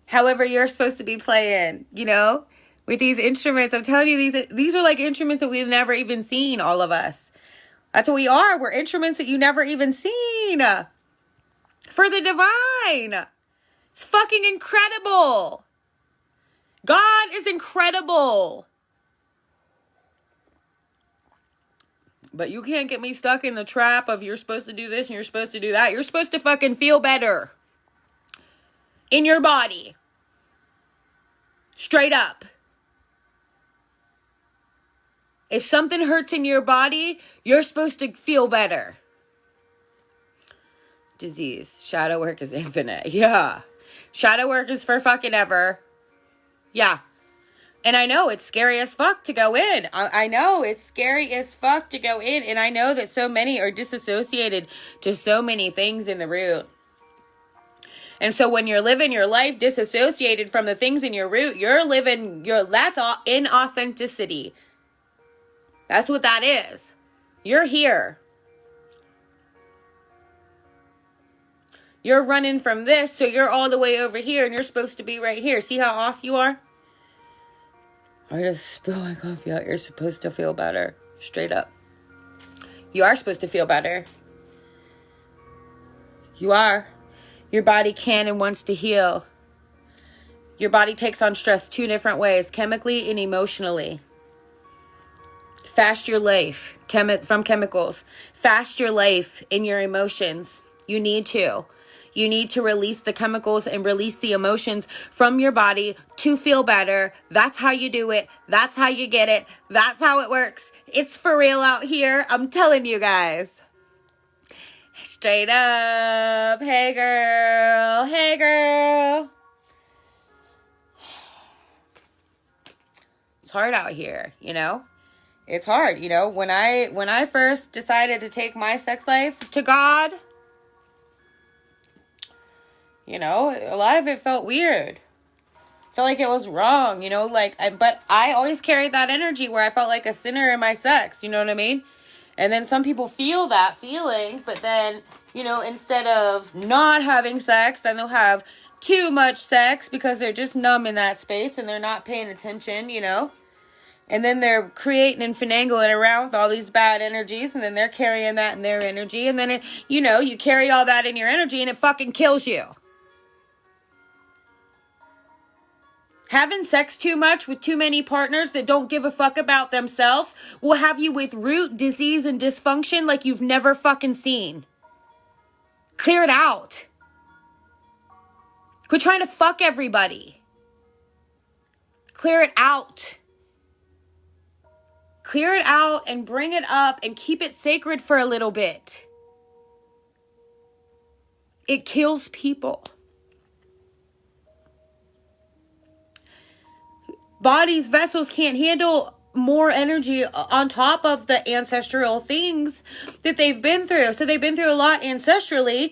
However you're supposed to be playing, you know? With these instruments, I'm telling you, these are like instruments that we've never even seen, all of us. That's what we are. We're instruments that you never even seen. For the divine. It's fucking incredible. God is incredible. But you can't get me stuck in the trap of you're supposed to do this and you're supposed to do that. You're supposed to fucking feel better. In your body. Straight up. If something hurts in your body, you're supposed to feel better. Disease. Shadow work is infinite. Yeah. Shadow work is for fucking ever. Yeah. And I know it's scary as fuck to go in. I know it's scary as fuck to go in. And I know that so many are disassociated to so many things in the root. And so when you're living your life disassociated from the things in your root, that's all inauthenticity. That's what that is. You're here. You're running from this, so you're all the way over here, and you're supposed to be right here. See how off you are? I just spill my coffee out. You're supposed to feel better. Straight up. You are supposed to feel better. You are. Your body can and wants to heal. Your body takes on stress 2 different ways, chemically and emotionally. Fast your life from chemicals. Fast your life in your emotions. You need to. You need to release the chemicals and release the emotions from your body to feel better. That's how you do it. That's how you get it. That's how it works. It's for real out here. I'm telling you guys. Straight up. Hey, girl. Hey, girl. It's hard out here, you know? It's hard, you know? When I first decided to take my sex life to God, you know, a lot of it felt weird. Felt like it was wrong, you know, but I always carried that energy where I felt like a sinner in my sex, you know what I mean? And then some people feel that feeling, but then, you know, instead of not having sex, then they'll have too much sex because they're just numb in that space and they're not paying attention, you know? And then they're creating and finagling around with all these bad energies, and then they're carrying that in their energy, and then, you carry all that in your energy and it fucking kills you. Having sex too much with too many partners that don't give a fuck about themselves will have you with root disease and dysfunction like you've never fucking seen. Clear it out. Quit trying to fuck everybody. Clear it out. Clear it out and bring it up and keep it sacred for a little bit. It kills people. Bodies, vessels can't handle more energy on top of the ancestral things that they've been through. So they've been through a lot ancestrally.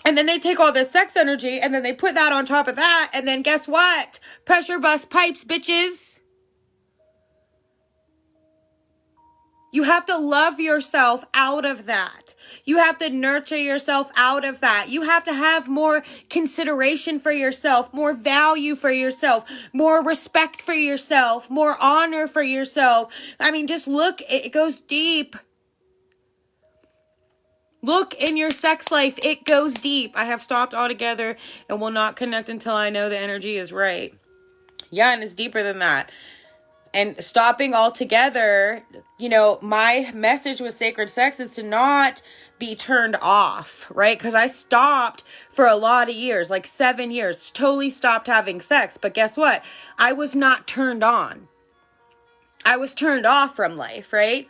And then they take all this sex energy and then they put that on top of that. And then guess what? Pressure bust pipes, bitches. You have to love yourself out of that. You have to nurture yourself out of that. You have to have more consideration for yourself, more value for yourself, more respect for yourself, more honor for yourself. I mean, just look, it goes deep. Look in your sex life, it goes deep. I have stopped altogether and will not connect until I know the energy is right. Yeah, and it's deeper than that. And stopping altogether, my message with sacred sex is to not be turned off, right? Because I stopped for a lot of years, like 7 years, totally stopped having sex. But guess what? I was not turned on. I was turned off from life, right?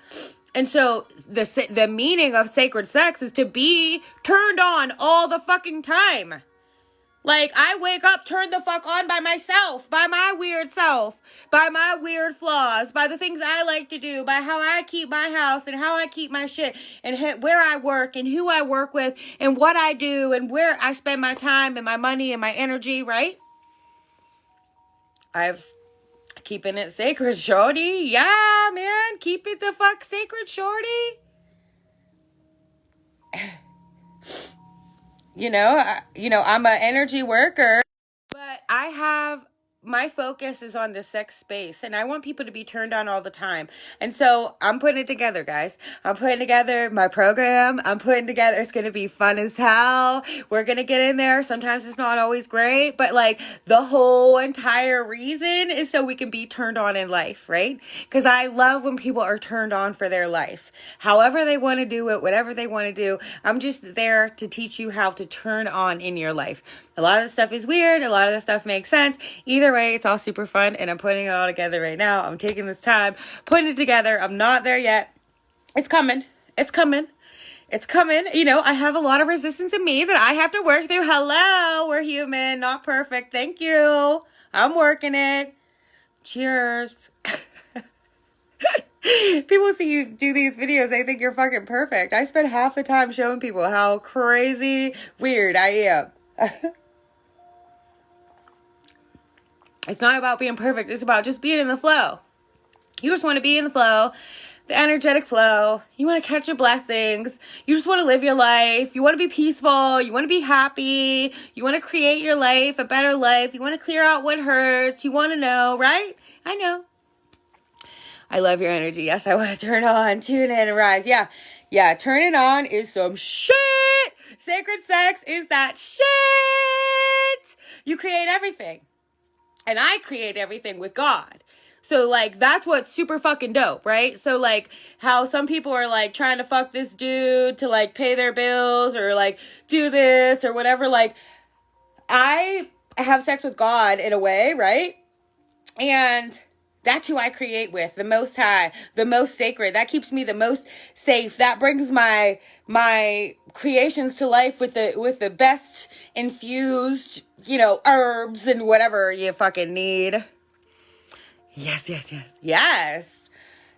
And so the meaning of sacred sex is to be turned on all the fucking time. Like, I wake up turned the fuck on by myself, by my weird self, by my weird flaws, by the things I like to do, by how I keep my house and how I keep my shit and where I work and who I work with and what I do and where I spend my time and my money and my energy, right? Keeping it sacred, shorty. Yeah, man. Keep it the fuck sacred, shorty. I'm an energy worker, but my focus is on the sex space and I want people to be turned on all the time. And so I'm putting it together, guys. I'm putting together my program. It's going to be fun as hell. We're going to get in there. Sometimes it's not always great, but the whole entire reason is so we can be turned on in life, right? Because I love when people are turned on for their life. However they want to do it, whatever they want to do. I'm just there to teach you how to turn on in your life. A lot of the stuff is weird. A lot of the stuff makes sense. Either way, it's all super fun and I'm putting it all together right now. I'm taking this time, putting it together. I'm not there yet. It's coming. It's coming. It's coming. I have a lot of resistance in me that I have to work through. Hello, we're human, not perfect. Thank you. I'm working it. Cheers. People see you do these videos, they think you're fucking perfect. I spend half the time showing people how crazy weird I am. It's not about being perfect. It's about just being in the flow. You just want to be in the flow, the energetic flow. You want to catch your blessings. You just want to live your life. You want to be peaceful. You want to be happy. You want to create your life, a better life. You want to clear out what hurts. You want to know, right? I know. I love your energy. Yes, I want to turn on, tune in, and rise. Yeah. Yeah, turn it on is some shit. Sacred sex is that shit. You create everything. And I create everything with God. So, like, that's what's super fucking dope, right? So, like, how some people are, like, trying to fuck this dude to, like, pay their bills or, like, do this or whatever. Like, I have sex with God in a way, right? And that's who I create with, the Most High, the most sacred. That keeps me the most safe. That brings my creations to life with the best infused, herbs and whatever you fucking need. Yes.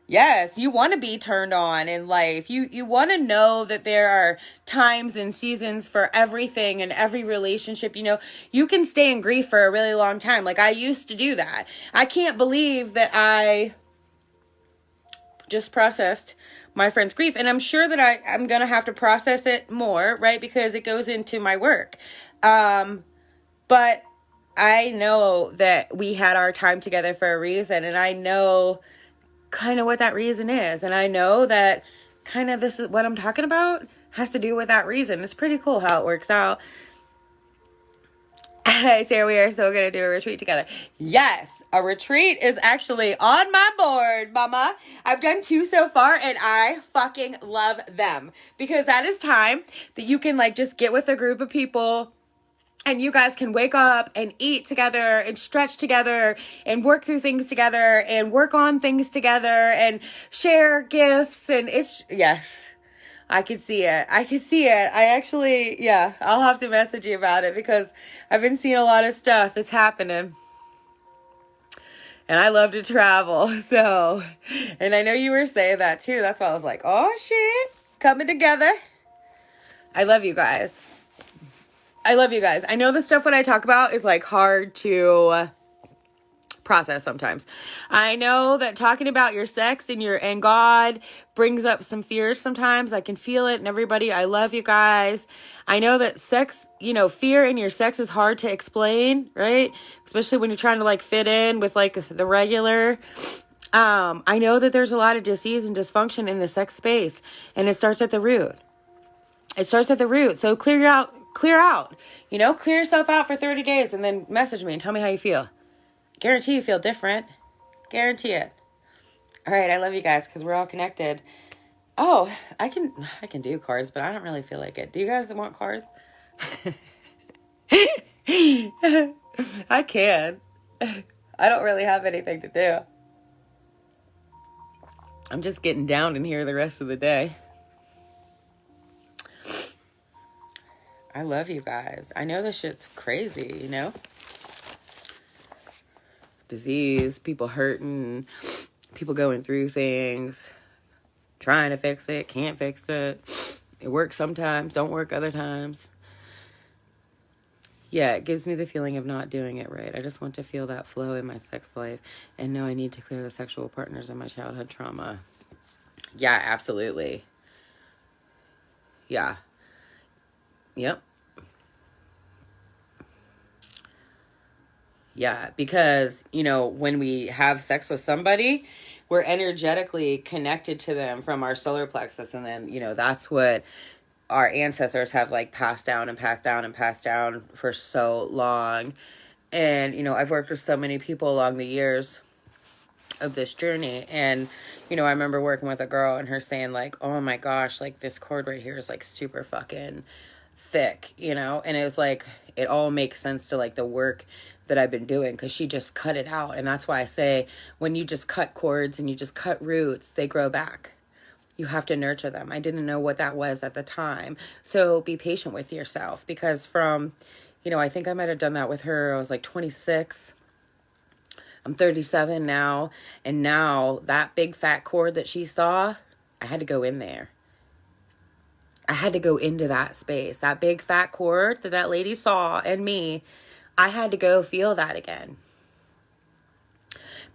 Yes, you want to be turned on in life. You want to know that there are times and seasons for everything and every relationship. You can stay in grief for a really long time. Like, I used to do that. I can't believe that I just processed my friend's grief. And I'm sure that I'm going to have to process it more, right? Because it goes into my work. But I know that we had our time together for a reason. And I know kind of what that reason is. And I know that kind of this is what I'm talking about has to do with that reason. It's pretty cool how it works out. Sarah, we are so going to do a retreat together. Yes, a retreat is actually on my board, mama. I've done 2 so far and I fucking love them because that is time that you can like just get with a group of people and you guys can wake up and eat together and stretch together and work through things together and work on things together and share gifts. And yes, I could see it. I actually, I'll have to message you about it because I've been seeing a lot of stuff. It's happening. And I love to travel. So, and I know you were saying that too. That's why I was like, oh shit, coming together. I love you guys. I know the stuff when I talk about is like hard to process sometimes. I know that talking about your sex and God brings up some fears sometimes. I can feel it. And everybody, I love you guys. I know that sex, fear in your sex is hard to explain, right? Especially when you're trying to like fit in with like the regular. I know that there's a lot of disease and dysfunction in the sex space, and it starts at the root. So clear out, clear yourself out for 30 days and then message me and tell me how you feel. Guarantee you feel different. Guarantee it. All right. I love you guys because we're all connected. Oh, I can do cards, but I don't really feel like it. Do you guys want cards? I can. I don't really have anything to do. I'm just getting down in here the rest of the day. I love you guys. I know this shit's crazy, Disease, people hurting, people going through things, trying to fix it, can't fix it. It works sometimes, don't work other times. Yeah, it gives me the feeling of not doing it right. I just want to feel that flow in my sex life and know I need to clear the sexual partners of my childhood trauma. Yeah, absolutely. Yeah. Yep. Yeah, because, when we have sex with somebody, we're energetically connected to them from our solar plexus. And then, that's what our ancestors have like passed down for so long. And, I've worked with so many people along the years of this journey. And, I remember working with a girl and her saying like, oh my gosh, like this cord right here is like super fucking thick, and it was like, it all makes sense to like the work that I've been doing because she just cut it out. And that's why I say when you just cut cords and you just cut roots, they grow back. You have to nurture them. I didn't know what that was at the time. So be patient with yourself because from, I think I might have done that with her. I was like 26. I'm 37 now, and now that big fat cord that she saw, I had to go in there. I had to go into that space. That big fat cord that that lady saw and me, I had to go feel that again.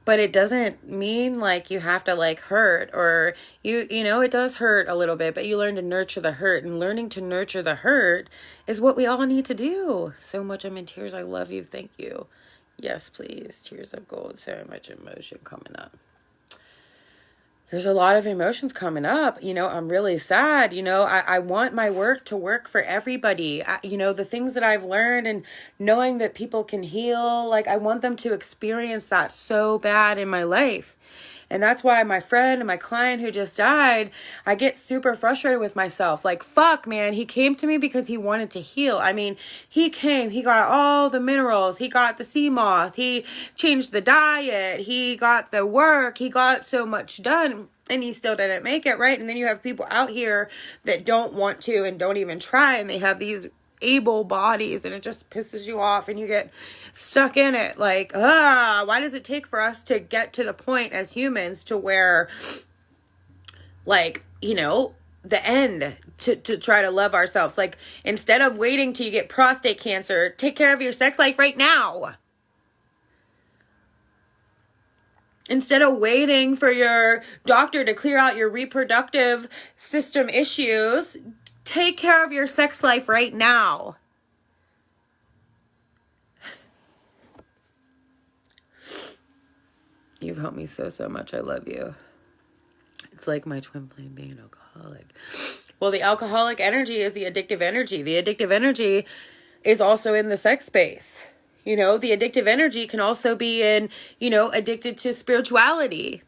But it doesn't mean like you have to like hurt, or you know, it does hurt a little bit, but you learn to nurture the hurt, and learning to nurture the hurt is what we all need to do. So much I'm in tears. I love you. Thank you. Yes, please. Tears of gold. So much emotion coming up. There's a lot of emotions coming up. You know, I'm really sad. You know, I want my work to work for everybody. You know, the things that I've learned and knowing that people can heal, like I want them to experience that so bad in my life. And that's why my friend and my client who just died, I get super frustrated with myself. Like, fuck, man, he came to me because he wanted to heal. I mean, he came, he got all the minerals, he got the sea moss, he changed the diet, he got the work, he got so much done, and he still didn't make it, right? And then you have people out here that don't want to and don't even try, and they have these able bodies, and it just pisses you off, and you get stuck in it. Like, why does it take for us to get to the point as humans to where, like, you know, the end to try to love ourselves? Like, instead of waiting till you get prostate cancer, take care of your sex life right now. Instead of waiting for your doctor to clear out your reproductive system issues, take care of your sex life right now. You've helped me so much. I love you. It's like my twin flame being an alcoholic. Well, the alcoholic energy is the addictive energy. The addictive energy is also in the sex space. You know, the addictive energy can also be in, you know, addicted to spirituality.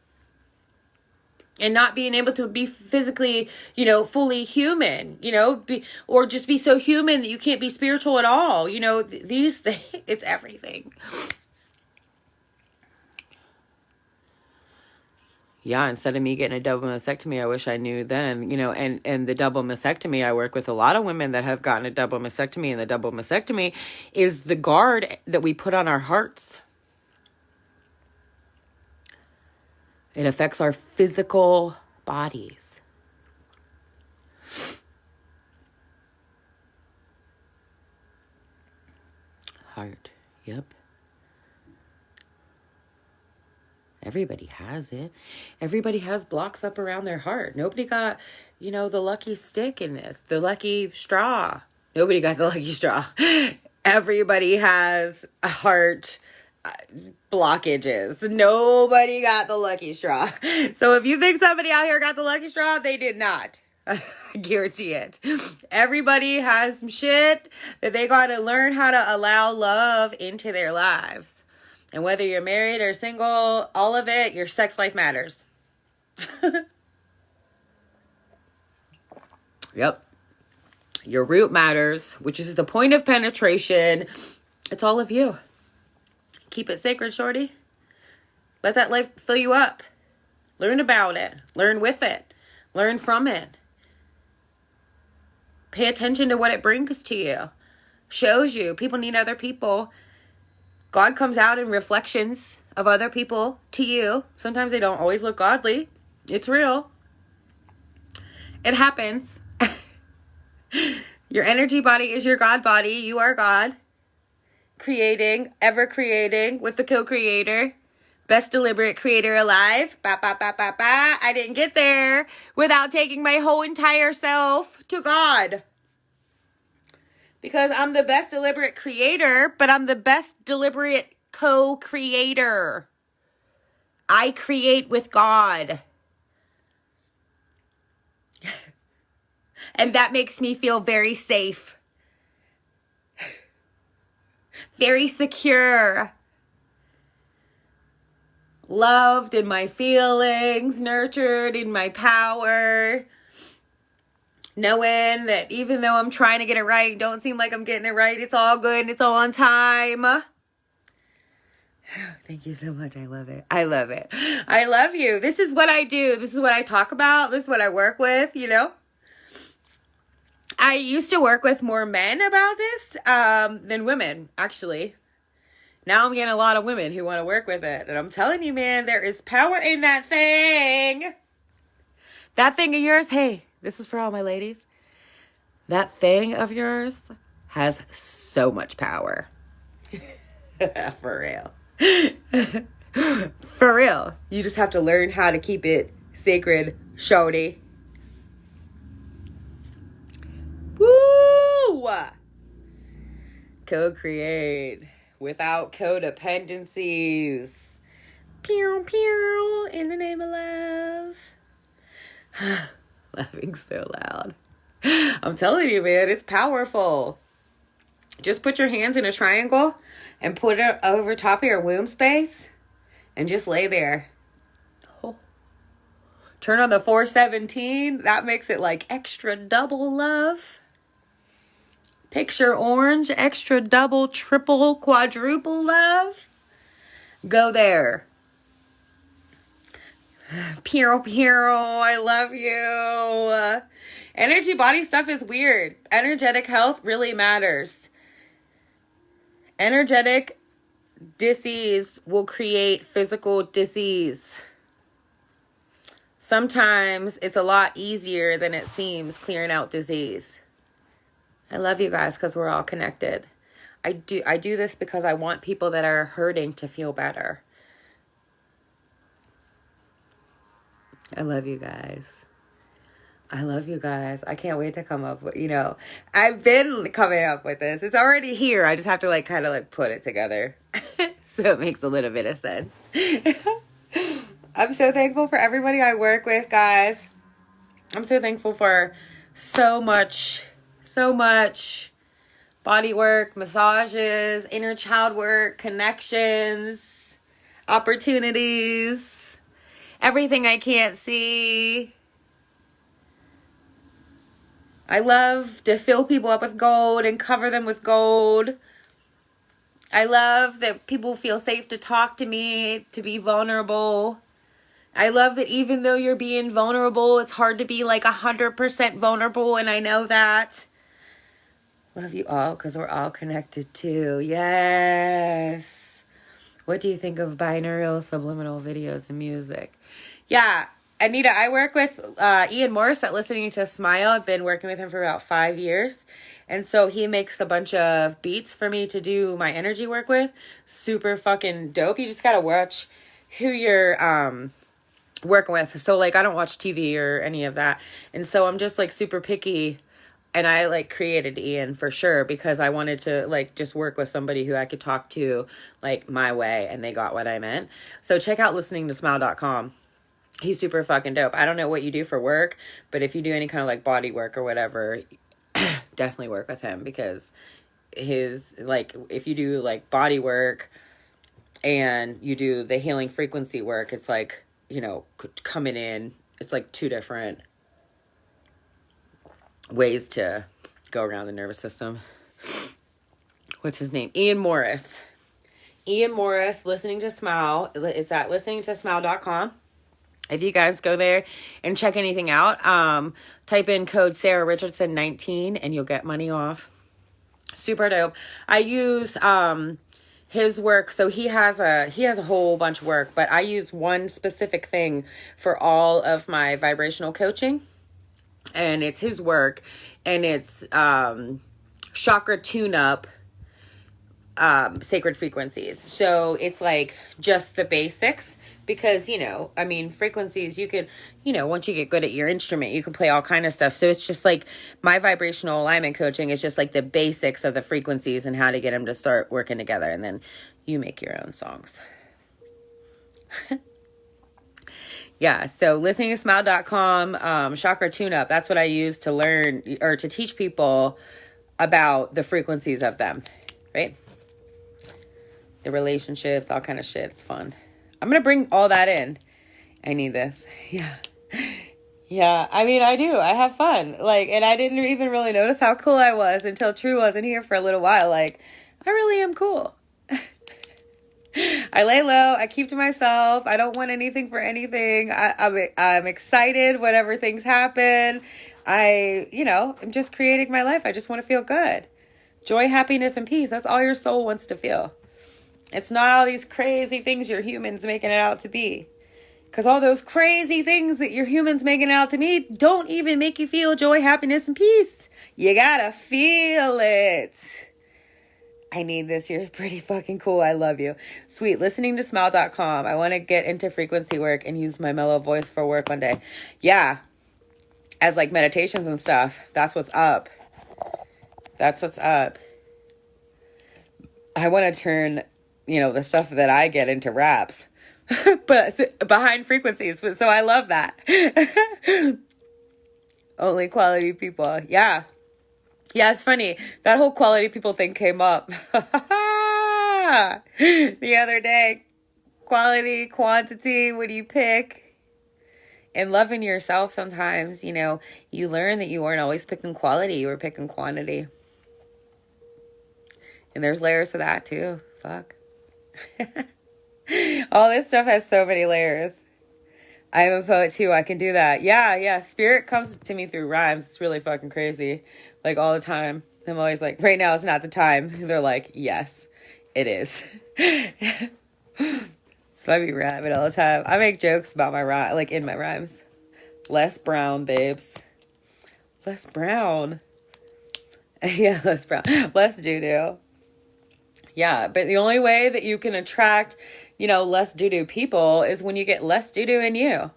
And not being able to be physically, you know, fully human, you know, or just be so human that you can't be spiritual at all. You know, these things, it's everything. Yeah, instead of me getting a double mastectomy, I wish I knew then, you know, and the double mastectomy, I work with a lot of women that have gotten a double mastectomy, and the double mastectomy is the guard that we put on our hearts. It affects our physical bodies. Heart. Yep. Everybody has it. Everybody has blocks up around their heart. Nobody got, you know, the lucky stick in this, the lucky straw. Nobody got the lucky straw. Everybody has a heart blockages. Nobody got the lucky straw. So if you think somebody out here got the lucky straw, they did not. I guarantee it. Everybody has some shit that they got to learn how to allow love into their lives. And whether you're married or single, all of it, your sex life matters. Yep. Your root matters, which is the point of penetration. It's all of you. Keep it sacred, shorty. Let that life fill you up. Learn about it. Learn with it. Learn from it. Pay attention to what it brings to you. Shows you. People need other people. God comes out in reflections of other people to you. Sometimes they don't always look godly. It's real. It happens. Your energy body is your God body. You are God. Creating, ever creating with the co-creator. Best deliberate creator alive. Ba, ba, ba, ba, ba. I didn't get there without taking my whole entire self to God. Because I'm the best deliberate creator, but I'm the best deliberate co-creator. I create with God. And that makes me feel very safe. Very secure. Loved in my feelings, nurtured in my power. Knowing that even though I'm trying to get it right, don't seem like I'm getting it right, it's all good and it's all on time. Thank you so much. I love it. I love it. I love you. This is what I do. This is what I talk about. This is what I work with, you know. I used to work with more men about this than women, actually. Now I'm getting a lot of women who want to work with it. And I'm telling you, man, there is power in that thing. That thing of yours, hey, this is for all my ladies. That thing of yours has so much power. For real. For real. You just have to learn how to keep it sacred, shorty. Woo! Co-create without codependencies. Pew, pew, in the name of love. Laughing so loud. I'm telling you, man, it's powerful. Just put your hands in a triangle and put it over top of your womb space and just lay there. Oh. Turn on the 417. That makes it like extra double love. Picture orange, extra double, triple, quadruple love. Go there. Piero, I love you. Energy body stuff is weird. Energetic health really matters. Energetic disease will create physical disease. Sometimes it's a lot easier than it seems clearing out disease. I love you guys because we're all connected. I do this because I want people that are hurting to feel better. I love you guys. I love you guys. I can't wait to come up with, I've been coming up with this. It's already here. I just have to kind of put it together. So it makes a little bit of sense. I'm so thankful for everybody I work with, guys. I'm so thankful for so much body work, massages, inner child work, connections, opportunities, everything I can't see. I love to fill people up with gold and cover them with gold. I love that people feel safe to talk to me, to be vulnerable. I love that even though you're being vulnerable, it's hard to be 100% vulnerable, and I know that. Love you all because we're all connected too. Yes. What do you think of binaural subliminal videos and music? Yeah, Anita, I work with Ian Morris at Listening to Smile. I've been working with him for about 5 years. And so he makes a bunch of beats for me to do my energy work with. Super fucking dope. You just got to watch who you're working with. So I don't watch TV or any of that. And so I'm just super picky. And I created Ian for sure because I wanted to just work with somebody who I could talk to my way and they got what I meant. So check out listeningtosmile.com. He's super fucking dope. I don't know what you do for work, but if you do any kind of body work or whatever, definitely work with him because his if you do body work and you do the healing frequency work, it's coming in, it's two different ways to go around the nervous system. What's his name? Ian Morris, Listening to Smile. It's at listeningtosmile.com. If you guys go there and check anything out, type in code Sarah Richardson 19 and you'll get money off. Super dope. I use his work. So he has a whole bunch of work, but I use one specific thing for all of my vibrational coaching. And it's his work, and it's chakra tune-up sacred frequencies. So it's just the basics because, frequencies, you can, once you get good at your instrument, you can play all kind of stuff. So it's just my vibrational alignment coaching is just the basics of the frequencies and how to get them to start working together. And then you make your own songs. Yeah, so listeningtosmile.com, chakra tune-up, that's what I use to learn or to teach people about the frequencies of them, right? The relationships, all kind of shit. It's fun. I'm going to bring all that in. I need this. Yeah. Yeah, I do. I have fun. And I didn't even really notice how cool I was until True wasn't here for a little while. I really am cool. I lay low. I keep to myself. I don't want anything for anything. I'm excited whenever things happen. I'm just creating my life. I just want to feel good. Joy, happiness, and peace. That's all your soul wants to feel. It's not all these crazy things your humans making it out to be. Because all those crazy things that your humans making it out to be don't even make you feel joy, happiness, and peace. You gotta feel it. I need this. You're pretty fucking cool. I love you. Sweet. Listening to smile.com. I want to get into frequency work and use my mellow voice for work one day. Yeah. As like meditations and stuff. That's what's up. That's what's up. I want to turn, the stuff that I get into raps. But behind frequencies. So I love that. Only quality people. Yeah. Yeah, it's funny. That whole quality people thing came up the other day. Quality, quantity, what do you pick? And loving yourself sometimes, you learn that you weren't always picking quality. You were picking quantity. And there's layers to that too. Fuck. All this stuff has so many layers. I am a poet too. I can do that. Yeah. Spirit comes to me through rhymes. It's really fucking crazy. Like all the time. I'm always like, right now is not the time. And they're like, yes, it is. So I be rhyming all the time. I make jokes about my rhyme, like in my rhymes. Less brown, babes. Less brown. Yeah, less brown. Less doo-doo. Yeah, but the only way that you can attract, less doo-doo people is when you get less doo-doo in you.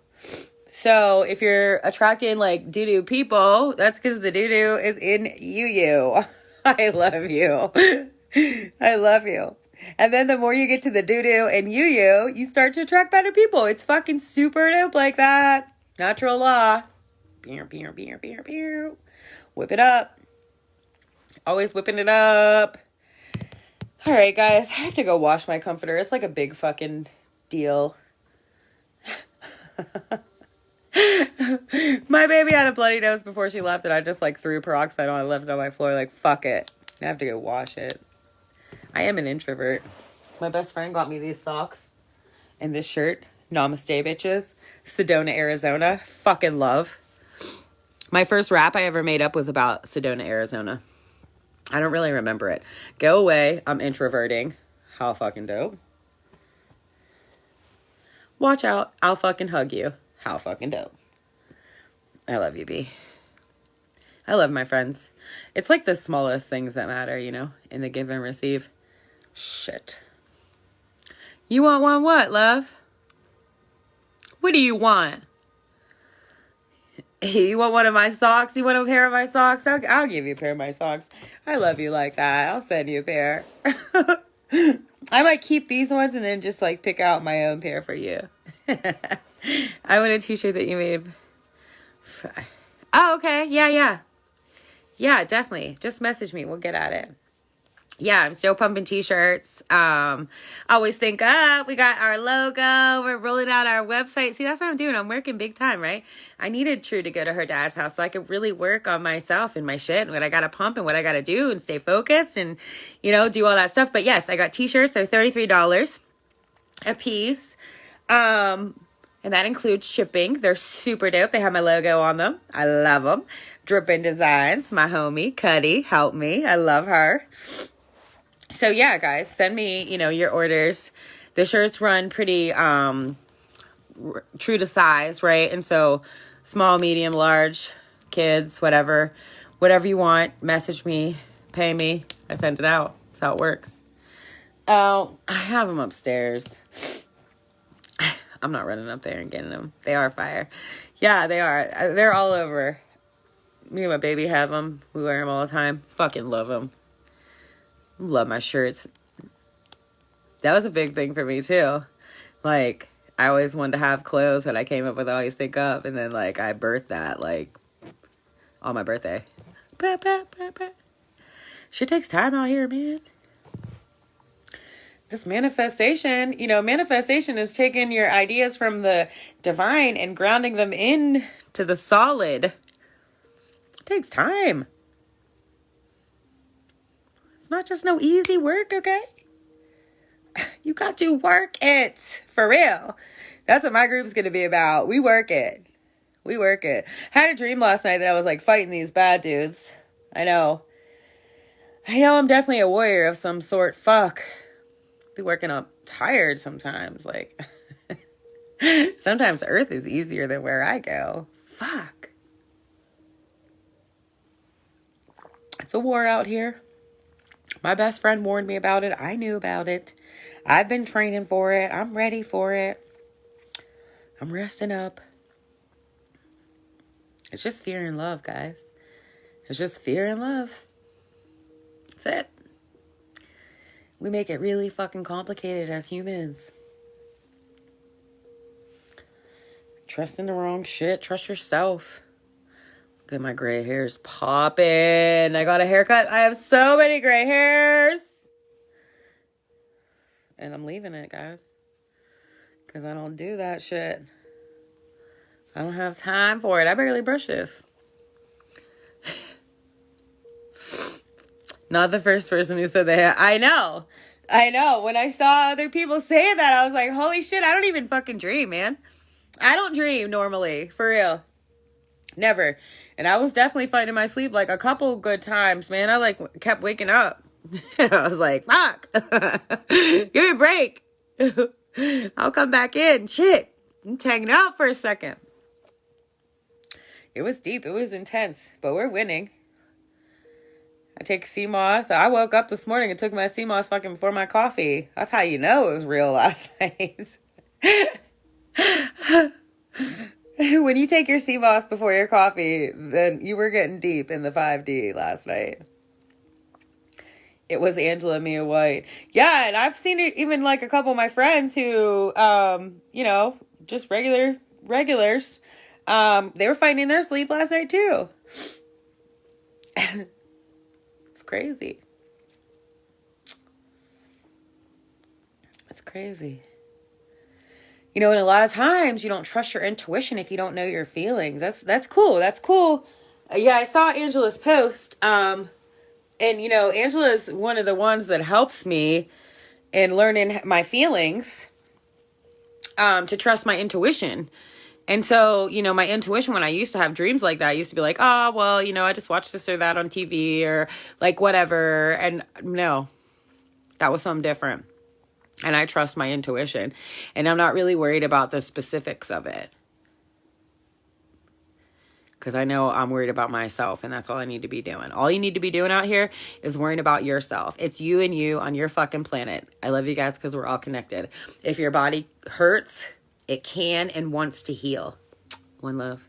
So if you're attracting like doo-doo people, that's because the doo-doo is in you. I love you. I love you. And then the more you get to the doo-doo and you start to attract better people. It's fucking super dope like that. Natural law. Whip it up. Always whipping it up. All right, guys. I have to go wash my comforter. It's like a big fucking deal. My baby had a bloody nose before she left, and I just like threw peroxide on it, left it on my floor, like, fuck it. I have to go wash it. I am an introvert. My best friend got me these socks and this shirt. Namaste, bitches. Sedona, Arizona. Fucking love. My first rap I ever made up was about Sedona, Arizona. I don't really remember it. Go away. I'm introverting. How fucking dope. Watch out. I'll fucking hug you. How fucking dope. I love you, B. I love my friends. It's like the smallest things that matter, in the give and receive. Shit. You want one what, love? What do you want? You want one of my socks? You want a pair of my socks? I'll give you a pair of my socks. I love you like that. I'll send you a pair. I might keep these ones and then just like pick out my own pair for you. I want a t-shirt that you made. Oh, okay. Yeah. Yeah, definitely. Just message me. We'll get at it. Yeah, I'm still pumping t-shirts. Always think, we got our logo. We're rolling out our website. See, that's what I'm doing. I'm working big time, right? I needed True to go to her dad's house so I could really work on myself and my shit and what I got to pump and what I got to do and stay focused and, do all that stuff. But yes, I got t-shirts. They're $33 a piece. And that includes shipping. They're super dope. They have my logo on them. I love them. Drippin' Designs, my homie, Cuddy, help me. I love her. So yeah, guys, send me, your orders. The shirts run pretty true to size, right? And so small, medium, large, kids, whatever you want, message me, pay me. I send it out. That's how it works. Oh, I have them upstairs. I'm not running up there and getting them. They are fire. Yeah, they are. They're all over. Me and my baby have them. We wear them all the time. Fucking love them. Love my shirts. That was a big thing for me too. Like, I always wanted to have clothes when I came up with Always Think Up. And then, like, I birthed that, like, on my birthday. Shit takes time out here, man. This manifestation, manifestation is taking your ideas from the divine and grounding them into the solid. It takes time. It's not just no easy work, okay? You got to work it. For real. That's what my group's going to be about. We work it. We work it. I had a dream last night that I was like fighting these bad dudes. I know I'm definitely a warrior of some sort. Fuck. Be working up tired sometimes. Like, sometimes Earth is easier than where I go. Fuck. It's a war out here. My best friend warned me about it. I knew about it. I've been training for it. I'm ready for it. I'm resting up. It's just fear and love, guys. It's just fear and love. That's it. We make it really fucking complicated as humans. Trust in the wrong shit. Trust yourself. Look at my gray hairs popping. I got a haircut. I have so many gray hairs. And I'm leaving it, guys. Because I don't do that shit. I don't have time for it. I barely brush this. Not the first person who said that. I know. When I saw other people say that, I was like, holy shit, I don't even fucking dream, man. I don't dream normally. For real. Never. And I was definitely fighting my sleep like a couple good times, man. I like kept waking up. I was like, fuck. Give me a break. I'll come back in. Shit. I'm tagging out for a second. It was deep. It was intense. But we're winning. I take sea moss. I woke up this morning and took my sea moss fucking before my coffee. That's how you know it was real last night. When you take your sea moss before your coffee, then you were getting deep in the 5D last night. It was Angela Mia White. Yeah, and I've seen it even like a couple of my friends who, just regulars. They were fighting their sleep last night too. It's crazy. It's crazy. You know, and a lot of times you don't trust your intuition if you don't know your feelings. That's cool. That's cool. Yeah, I saw Angela's post. And, Angela's one of the ones that helps me in learning my feelings to trust my intuition. And so, my intuition, when I used to have dreams like that, I used to be like, oh, well, I just watched this or that on TV or like whatever. And no, that was something different. And I trust my intuition. And I'm not really worried about the specifics of it. Because I know I'm worried about myself. And that's all I need to be doing. All you need to be doing out here is worrying about yourself. It's you and you on your fucking planet. I love you guys because we're all connected. If your body hurts, it can and wants to heal. One love.